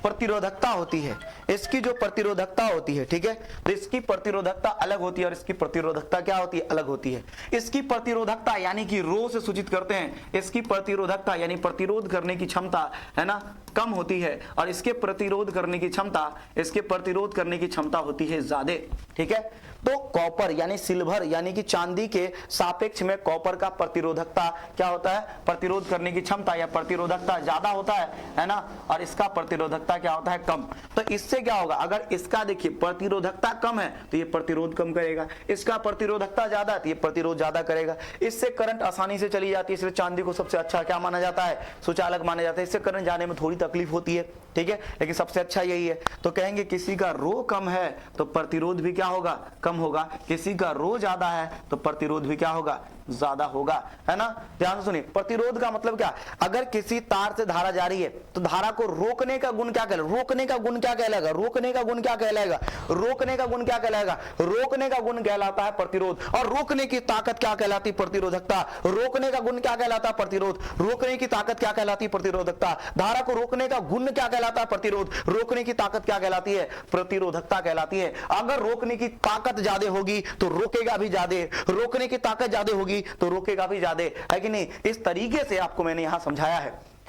प्रतिरोधकता होती है, इसकी जो प्रतिरोधकता होती है, ठीक है, तो इसकी प्रतिरोधकता अलग होती है और इसकी प्रतिरोधकता क्या होती है, अलग होती है। इसकी प्रतिरोधकता यानी कि रो से सूचित करते हैं, इसकी प्रतिरोधकता यानी प्रतिरोध करने की क्षमता, है ना, कम होती है, और इसके प्रतिरोध करने की क्षमता, इसके प्रतिरोध करने की क्षमता होती है ज्यादा, ठीक है। तो कॉपर यानी सिल्वर यानी कि चांदी के सापेक्ष में कॉपर का प्रतिरोधकता क्या होता है, प्रतिरोध करने की क्षमता या प्रतिरोधकता ज्यादा होता है ना, और इसका प्रतिरोधकता क्या होता है, कम। तो इससे क्या होगा, अगर इसका देखिए प्रतिरोधकता कम है तो ये प्रतिरोध कम करेगा, इसका प्रतिरोधकता ज्यादा है तो ये प्रतिरोध ज्यादा करेगा। इससे करंट आसानी से चली जाती है, इसलिए चांदी को सबसे अच्छा क्या माना जाता है, सुचालक माना जाता है। इससे करंट जाने में थोड़ी तकलीफ होती है, ठीक है, लेकिन सबसे अच्छा यही है। तो कहेंगे किसी का रो कम है तो प्रतिरोध भी क्या होगा, कम होगा, किसी का रो ज्यादा है तो प्रतिरोध भी क्या होगा, ज्यादा होगा, है ना। ध्यान से सुनिए, प्रतिरोध का मतलब क्या, अगर किसी तार से धारा जा रही है तो धारा को रोकने का गुण क्या कहलाएगा, रोकने का गुण क्या कहलाएगा, रोकने का गुण क्या कहलाएगा, रोकने का गुण क्या कहलाएगा, रोकने का गुण कहलाता है प्रतिरोध। और रोकने की ताकत क्या कहलाती, प्रतिरोधकता। रोकने का गुण क्या कहलाता है, प्रतिरोध। रोकने की ताकत क्या कहलाती है, प्रतिरोधकता। धारा को रोकने का गुण क्या कहलाता है, प्रतिरोध। रोकने की ताकत क्या कहलाती है, प्रतिरोधकता कहलाती है। अगर रोकने की ताकत ज्यादा होगी तो रोकेगा भी ज्यादा, रोकने की ताकत ज्यादा होगी तो रोकेगा भी ज्यादा, है कि नहीं। इस तरीके से आपको मैंने यहां समझाया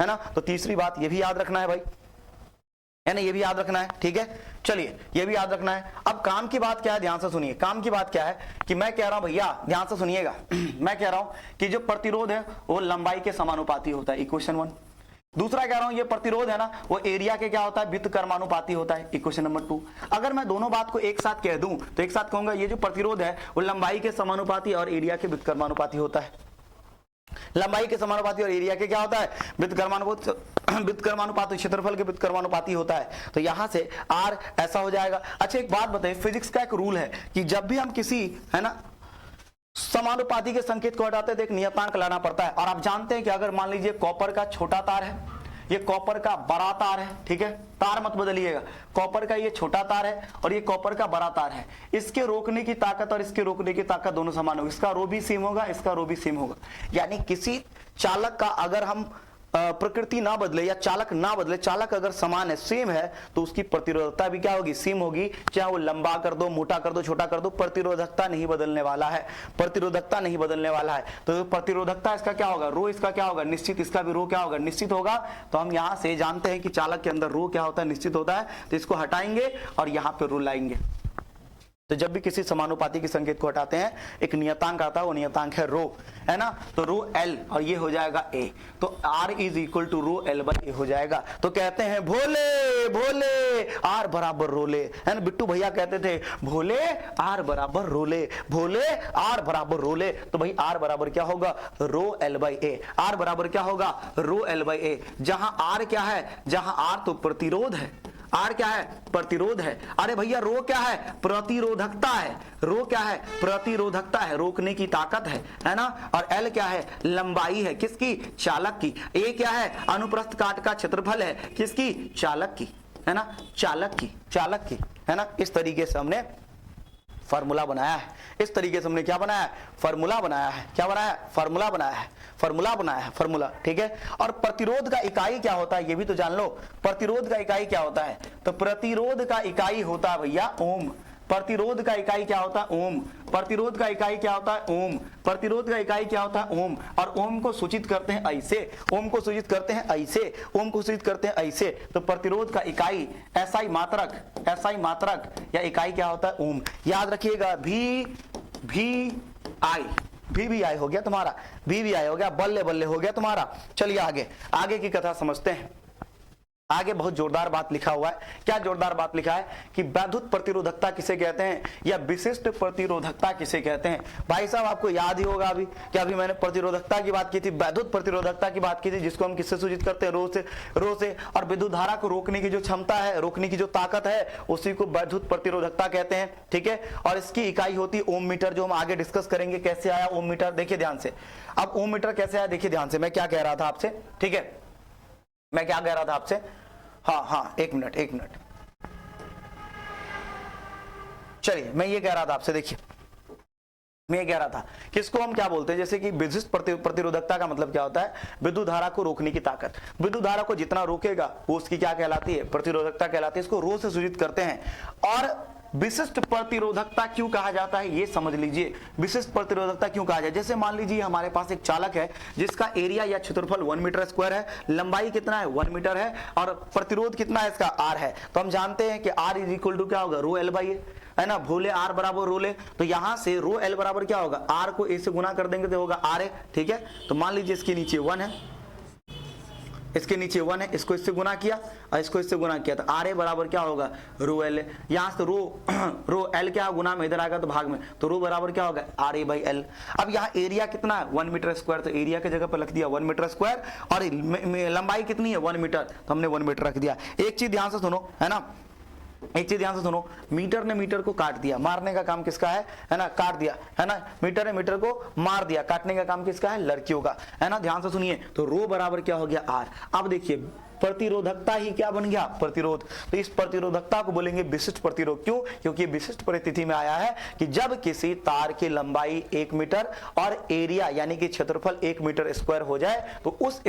है ना। तो तीसरी बात ये भी याद रखना है भाई, है ना, ये भी याद रखना है, ठीक है। चलिए ये भी याद रखना है। अब काम की बात क्या है, ध्यान से सुनिए। काम की बात क्या है कि मैं कह रहा हूं भैया, ध्यान से सुनिएगा मैं कह रहा हूं कि जो प्रतिरोध है वो लंबाई के समानुपाती होता है, इक्वेशन 1। दूसरा कह रहा हूं ये प्रतिरोध है ना, वो एरिया के क्या होता है, व्युत्क्रमानुपाती होता है, इक्वेशन नंबर 2। अगर मैं दोनों बात को एक साथ कह दूं तो एक साथ कहूंगा ये जो प्रतिरोध है वो लंबाई के समानुपाती और एरिया के व्युत्क्रमानुपाती होता है। लंबाई के समानुपाती और एरिया के क्या होता है, व्युत्क्रमानुपाती, क्षेत्रफल के व्युत्क्रमानुपाती होता है। तो यहां से आर ऐसा हो जाएगा। अच्छा एक बात बताइए, फिजिक्स का एक रूल है कि जब भी हम किसी, है ना, समानुपाती के संकेत को हटाते तो एक नियतांक लाना पड़ता है। और आप जानते हैं कि अगर मान लीजिए कॉपर का छोटा तार है, ये कॉपर का बड़ा तार है, ठीक है, तार मत बदलिएगा, कॉपर का ये छोटा तार है और ये कॉपर का बड़ा तार है। इसके रोकने की ताकत और इसके रोकने की ताकत दोनों समान होगी। इसका रो भी सेम होगा, इसका रो भी सेम होगा। यानी किसी चालक का अगर हम प्रकृति ना बदले या चालक ना बदले, चालक अगर समान है, सेम है, तो उसकी प्रतिरोधकता भी क्या होगी, सेम होगी। चाहे वो लंबा कर दो, मोटा कर दो, छोटा कर दो, प्रतिरोधकता नहीं बदलने वाला है, प्रतिरोधकता नहीं बदलने वाला है। तो प्रतिरोधकता इसका क्या होगा, रो इसका क्या होगा, निश्चित। इसका भी रो क्या होगा, निश्चित होगा। तो हम यहां से जानते हैं कि चालक के अंदर रो क्या होता है, निश्चित होता है। तो इसको हटाएंगे और यहां पर रो लाएंगे। तो जब भी किसी समानुपाती के संकेत को हटाते हैं एक नियतांक आता है, वो नियतांक है रो, है ना। तो रो एल और ये हो जाएगा ए, तो R is equal to rho L by A हो जाएगा। तो कहते हैं भोले भोले आर बराबर रोले, है ना। बिट्टू भैया कहते थे भोले आर बराबर रोले, भोले आर बराबर रोले। तो भाई आर बराबर क्या होगा, rho L by A. R बराबर क्या होगा, रो एल बाई ए। जहां आर क्या है, जहां आर तो प्रतिरोध है, आर क्या है, प्रतिरोध है। अरे भैया रो क्या है, प्रतिरोधकता है। रो क्या है, प्रतिरोधकता है, रोकने की ताकत है ना। और एल क्या है, लंबाई है, किसकी, चालक की। ए क्या है, अनुप्रस्थ काट का क्षेत्रफल है, किसकी, चालक की, है ना, चालक की, चालक की, है ना। इस तरीके से हमने फार्मूला बनाया है, इस तरीके से हमने क्या बनाया है, फार्मूला बनाया है। क्या बनाया है, फार्मूला बनाया है, फार्मूला बनाया है, फार्मूला, ठीक है। और प्रतिरोध का इकाई क्या होता है ये भी तो जान लो। प्रतिरोध का इकाई क्या होता है, तो प्रतिरोध का इकाई होता है भैया ओम। प्रतिरोध का इकाई क्या होता है, ओम। प्रतिरोध का इकाई क्या होता है, ओम। प्रतिरोध का इकाई क्या होता है, ओम। और ओम को सूचित करते हैं ऐसे, ओम को सूचित करते हैं ऐसे, ओम को सूचित करते हैं ऐसे। तो प्रतिरोध का इकाई एसआई मात्रक, एसआई मात्रक या इकाई क्या होता है, ओम। याद रखिएगा भी आई हो गया तुम्हारा, भी आई हो गया, बल्ले बल्ले हो गया तुम्हारा। चलिए आगे, आगे की कथा समझते हैं। आगे बहुत जोरदार बात लिखा हुआ है। क्या जोरदार बात लिखा है कि वैद्युत प्रतिरोधकता किसे कहते हैं या विशिष्ट प्रतिरोधकता किसे कहते हैं। भाई साहब आपको याद ही होगा अभी कि अभी मैंने प्रतिरोधकता की बात की थी, वैद्युत प्रतिरोधकता की बात की थी, जिसको हम किससे सूचित करते हैं, रो से। और विद्युत धारा को रोकने की जो क्षमता है, रोकने की जो ताकत है, उसी को वैद्युत प्रतिरोधकता कहते हैं, ठीक है। और इसकी इकाई होती है ओम मीटर, जो हम आगे डिस्कस करेंगे। कैसे आया ओम मीटर, देखिए ध्यान से। अब ओम मीटर कैसे आया देखिए ध्यान से, मैं क्या कह रहा था आपसे, ठीक है, मैं क्या कह रहा था आपसे। हाँ एक मिनट, चलिए मैं ये कह रहा था आपसे, देखिए मैं ये कह रहा था कि इसको हम क्या बोलते हैं, जैसे कि विशिष्ट प्रतिरोधकता का मतलब क्या होता है, विद्युत धारा को रोकने की ताकत। विद्युत धारा को जितना रोकेगा वो उसकी क्या कहलाती है, प्रतिरोधकता कहलाती है। इसको रो से सूचित करते हैं। और विशिष्ट प्रतिरोधकता क्यों कहा जाता है ये समझ लीजिए। विशिष्ट प्रतिरोधकता क्यों कहा जाए, जैसे मान लीजिए हमारे पास एक चालक है जिसका एरिया या क्षेत्रफल 1 मीटर स्क्वायर है, लंबाई कितना है 1 मीटर है, और प्रतिरोध कितना है इसका R है। तो हम जानते हैं कि R इज इक्वल टू क्या होगा, रो एल बाई ए, है ना। भोले R बराबर रोले, तो यहां से रो एल बराबर क्या होगा, R को A से गुना कर देंगे तो होगा R है, ठीक है। तो मान लीजिए इसके नीचे 1 है, इसके नीचे 1 है, इसको इससे गुना किया और इसको इससे गुना किया, तो आर ए बराबर क्या होगा, रो एल। यहाँ से रो एल क्या गुना में इधर आएगा तो भाग में, तो रो बराबर क्या होगा, आर ए बाई एल। अब यहाँ एरिया कितना है 1 मीटर स्क्वायर, तो एरिया की जगह पर लिख दिया 1 मीटर स्क्वायर, और लंबाई कितनी है 1 मीटर, तो हमने 1 मीटर रख दिया। एक चीज ध्यान से सुनो, है ना, एक चीज ध्यान से सुनो, मीटर ने मीटर को काट दिया, मारने का काम किसका है ना, काट दिया, है ना। मीटर ने मीटर को मार दिया, काटने का काम किसका है, लड़कियों का, है ना। ध्यान से सुनिए, तो रो बराबर क्या हो गया, आर। अब देखिए प्रतिरोधकता ही क्या बन गया, प्रतिरोध। तो इस प्रतिरोधकता को बोलेंगे विशिष्ट प्रतिरोध। क्यों, क्योंकि विशिष्ट परिस्थिति में आया है कि जब किसी तार की लंबाई 1 मीटर और एरिया यानी कि क्षेत्रफल 1 मीटर स्क्वायर हो जाए, तो उस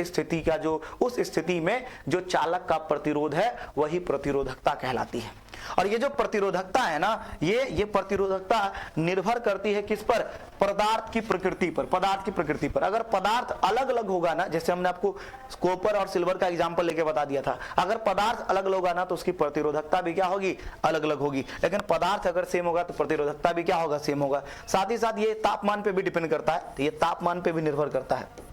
स्थिति में जो चालक का प्रतिरोध है वही प्रतिरोधकता कहलाती है। और ये जो प्रतिरोधकता है ना, ये प्रतिरोधकता निर्भर करती है किस पर, पदार्थ की प्रकृति पर, पदार्थ की प्रकृति पर। अगर पदार्थ अलग अलग होगा ना, जैसे हमने आपको कॉपर और सिल्वर का एग्जांपल लेके बता दिया था, अगर पदार्थ अलग अलग होगा ना तो उसकी प्रतिरोधकता भी क्या होगी, अलग अलग होगी। लेकिन पदार्थ अगर सेम होगा तो प्रतिरोधकता भी क्या होगा, सेम होगा। साथ ही साथ ये तापमान पे भी डिपेंड करता है, तो ये तापमान पे भी निर्भर करता है,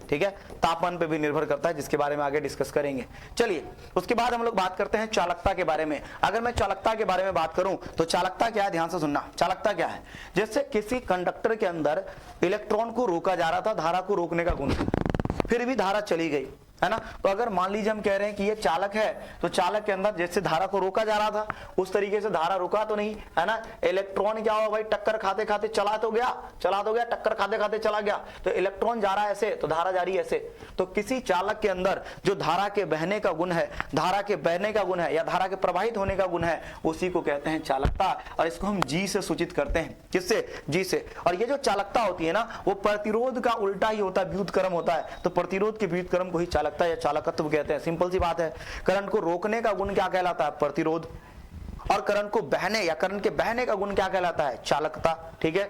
ठीक है, तापमान पे भी निर्भर करता है, जिसके बारे में आगे डिस्कस करेंगे। चलिए उसके बाद हम लोग बात करते हैं चालकता के बारे में। अगर मैं चालकता के बारे में बात करूं तो चालकता क्या है, ध्यान से सुनना। चालकता क्या है, जैसे किसी कंडक्टर के अंदर इलेक्ट्रॉन को रोका जा रहा था, धारा को रोकने का गुण, फिर भी धारा चली गई, है ना। तो अगर मान लीजिए हम कह रहे हैं कि ये चालक है, तो चालक के अंदर जैसे धारा को रोका जा रहा था उस तरीके से धारा रुका तो नहीं, है ना। इलेक्ट्रॉन क्या हुआ भाई, टक्कर खाते खाते चला तो गया, टक्कर खाते खाते चला गया। तो इलेक्ट्रॉन जा रहा है ऐसे, तो धारा जा रही है ऐसे। तो किसी चालक के अंदर जो धारा के बहने का गुण है, धारा के बहने का गुण है या धारा के प्रवाहित होने का गुण है, उसी को कहते हैं चालकता। और इसको हम जी से सूचित करते हैं, किससे, जी से। और ये जो चालकता होती है ना, वो प्रतिरोध का उल्टा ही होता है, व्युत्क्रम होता है। तो प्रतिरोध के व्युत्क्रम को ही चालकता या चालकत्व कहते हैं। सिंपल सी बात है। करंट को रोकने का गुण क्या कहलाता है, प्रतिरोध। और करंट को बहने या करंट के बहने का गुण क्या कहलाता है, चालकता, ठीक है,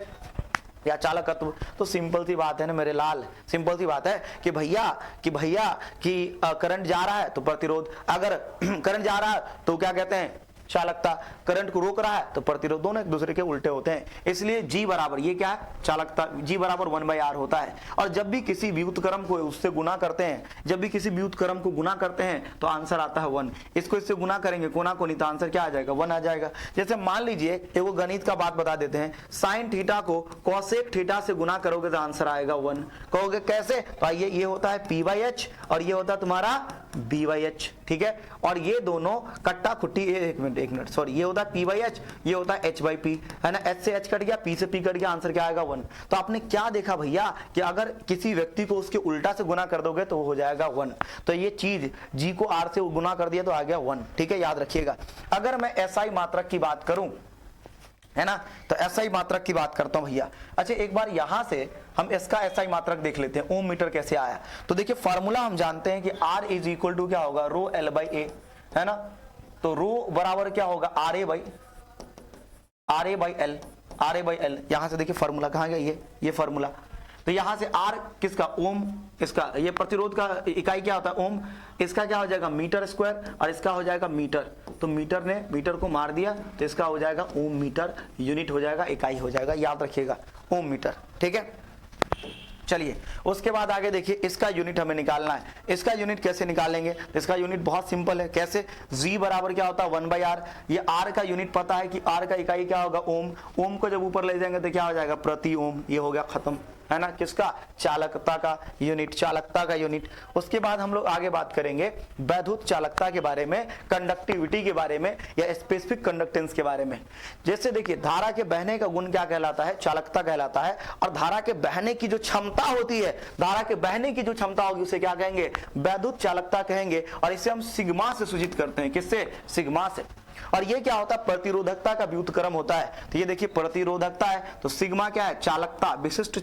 या चालकत्व। तो सिंपल सी बात है ना मेरे लाल, सिंपल सी बात है कि भैया कि करंट जा रहा है तो प्रतिरोध, अगर करंट जा रहा है तो क्या कहते हैं, चालकता, करंट को रोक रहा है तो प्रतिरोध दोनों एक दूसरे के उल्टे होते हैं, इसलिए G बराबर ये क्या है चालकता, G बराबर 1/R होता है। और जब भी किसी व्युत्क्रम को उससे गुना करते हैं, जब भी किसी व्युत्क्रम को गुना करते हैं तो आंसर आता है 1। इसको इससे गुना करेंगे कोना को, नहीं तो आंसर क्या आ जाएगा 1 आ जाएगा। जैसे मान लीजिए एगो गणित का बात बता देते हैं, साइन थीटा को कॉसेक थीटा से गुना करोगे तो आंसर आएगा 1। कहोगे कैसे, तो आइए ये होता है P/H और ये होता है तुम्हारा B/H, ठीक है। और ये दोनों कट्टा खुट्टी, एक मिनट सॉरी, ये होता है P/H, ये होता है H/P, है ना। H से H कट गया, P से P कट गया, आंसर क्या आएगा 1। तो आपने क्या देखा भैया कि अगर किसी व्यक्ति को उसके उल्टा से गुना कर दोगे तो वो हो जाएगा 1। तो ये चीज G को R से गुना कर दिया तो आ गया 1, ठीक है, याद रखिएगा। अगर मैं SI मात्रक की बात करूं, है ना, तो SI मात्रक की बात करता हूं भैया। अच्छा एक बार यहां से हम इसका SI मात्रक देख लेते हैं, ओम मीटर कैसे आया। तो देखिए फार्मूला हम जानते हैं कि R इज इक्वल टू क्या होगा रो L/A, है ना। तो रो बराबर क्या होगा RA/L। यहां से देखिए फार्मूला कहां गया, ये फार्मूला। तो यहां से R किसका, ओम, इसका ये प्रतिरोध का इकाई क्या होता है ओम, इसका क्या हो जाएगा मीटर स्क्वायर और इसका हो जाएगा मीटर। तो मीटर ने मीटर को मार दिया तो इसका हो जाएगा ओम मीटर, यूनिट हो जाएगा, इकाई हो जाएगा, याद रखिएगा ओम मीटर, ठीक है। चलिए उसके बाद आगे देखिए, इसका यूनिट हमें निकालना है। इसका यूनिट कैसे निकालेंगे, इसका यूनिट बहुत सिंपल है। कैसे, G बराबर क्या होता है 1/R। ये R का यूनिट पता है कि R का इकाई क्या होगा ओम, ओम को जब ऊपर ले जाएंगे तो क्या हो जाएगा प्रति ओम, ये हो गया खत्म, है ना। किसका, चालकता का यूनिट, चालकता का यूनिट। उसके बाद हम लोग आगे बात करेंगे वैद्युत चालकता के बारे में, कंडक्टिविटी के बारे में या स्पेसिफिक कंडक्टेंस के बारे में। जैसे देखिए धारा के बहने का गुण क्या कहलाता है, चालकता कहलाता है। और धारा के बहने की जो क्षमता होती है, धारा के बहने की जो क्षमता होगी उसे क्या कहेंगे, वैद्युत चालकता कहेंगे। और इसे हम सिग्मा से सूचित करते हैं, किससे, सिग्मा से। और ये क्या होता है, प्रतिरोधकता का व्युत्क्रम होता है। तो ये देखिए प्रतिरोधकता है तो सिग्मा क्या है, चालकता, विशिष्ट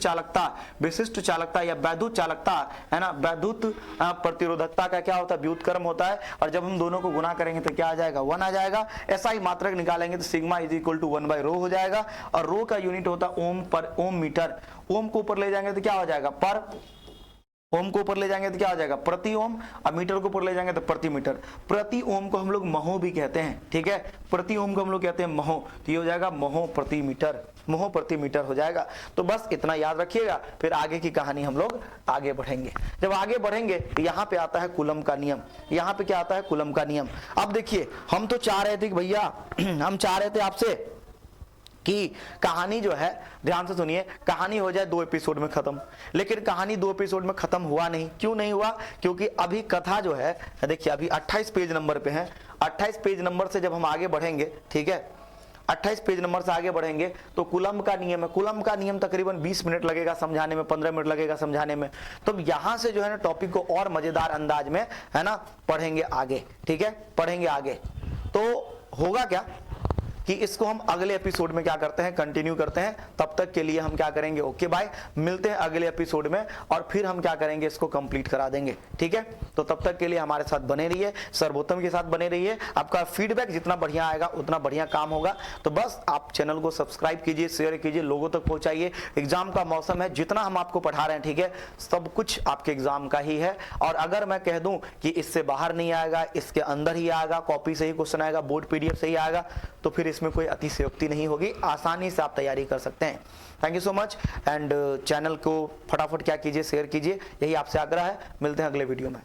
चालकता या वैद्युत चालकता, है ना। वैद्युत प्रतिरोधकता का क्या होता है, व्युत्क्रम होता है। और जब हम दोनों को गुना करेंगे तो क्या आ जाएगा 1 आ जाएगा। ऐसा ही मात्रक निकालेंगे तो सिग्मा इज इक्वल टू 1/ρ हो जाएगा। और रो का यूनिट होता है ओम पर ओम मीटर। ओम को ऊपर ले जाएंगे तो क्या हो जाएगा, पर ओम को ऊपर ले जाएंगे तो क्या हो जाएगा प्रति ओम, और मीटर को ऊपर ले जाएंगे तो प्रति मीटर। प्रति ओम को हम लोग महो भी कहते हैं, ठीक है, प्रति ओम को हम लोग कहते हैं महो। तो ये हो जाएगा महो प्रति मीटर हो जाएगा। तो बस इतना याद रखिएगा, फिर आगे की कहानी हम लोग आगे बढ़ेंगे। जब आगे बढ़ेंगे तो यहाँ पे आता है कूलम का नियम। यहाँ पे क्या आता है, कूलम का नियम। अब देखिए हम तो चाह रहे थे कि भैया हम चाह रहे थे आपसे कि कहानी जो है, ध्यान से सुनिए, कहानी हो जाए 2 एपिसोड में खत्म। लेकिन कहानी 2 एपिसोड में खत्म हुआ नहीं। क्यों नहीं हुआ, क्योंकि अभी कथा जो है देखिए अभी 28 पेज नंबर पे है। 28 पेज नंबर से जब हम आगे बढ़ेंगे, ठीक है, 28 पेज नंबर से आगे बढ़ेंगे तो कूलम का नियम है। कूलम का नियम तकरीबन 20 मिनट लगेगा समझाने में, 15 मिनट लगेगा समझाने में। तो यहां से जो है ना टॉपिक को और मजेदार अंदाज में, है ना, पढ़ेंगे आगे, ठीक है, पढ़ेंगे आगे। तो होगा क्या कि इसको हम अगले एपिसोड में क्या करते हैं, कंटिन्यू करते हैं। तब तक के लिए हम क्या करेंगे, ओके बाय, मिलते हैं अगले एपिसोड में और फिर हम क्या करेंगे, इसको कंप्लीट करा देंगे, ठीक है। तो तब तक के लिए हमारे साथ बने रहिए, सर्वोत्तम के साथ बने रहिए। आपका फीडबैक जितना बढ़िया आएगा उतना बढ़िया काम होगा। तो बस आप चैनल को सब्सक्राइब कीजिए, शेयर कीजिए, लोगों तक पहुंचाइए। एग्जाम का मौसम है, जितना हम आपको पढ़ा रहे हैं, ठीक है, सब कुछ आपके एग्जाम का ही है। और अगर मैं कह दूं कि इससे बाहर नहीं आएगा, इसके अंदर ही आएगा, कॉपी से ही क्वेश्चन आएगा, बोर्ड PDF से ही आएगा, तो फिर इसमें कोई अतिशयोक्ति नहीं होगी, आसानी से आप तैयारी कर सकते हैं। Thank you so much. And channel को फटाफट क्या कीजिए, शेयर कीजिए, यही आपसे आग्रह है। मिलते हैं अगले वीडियो में।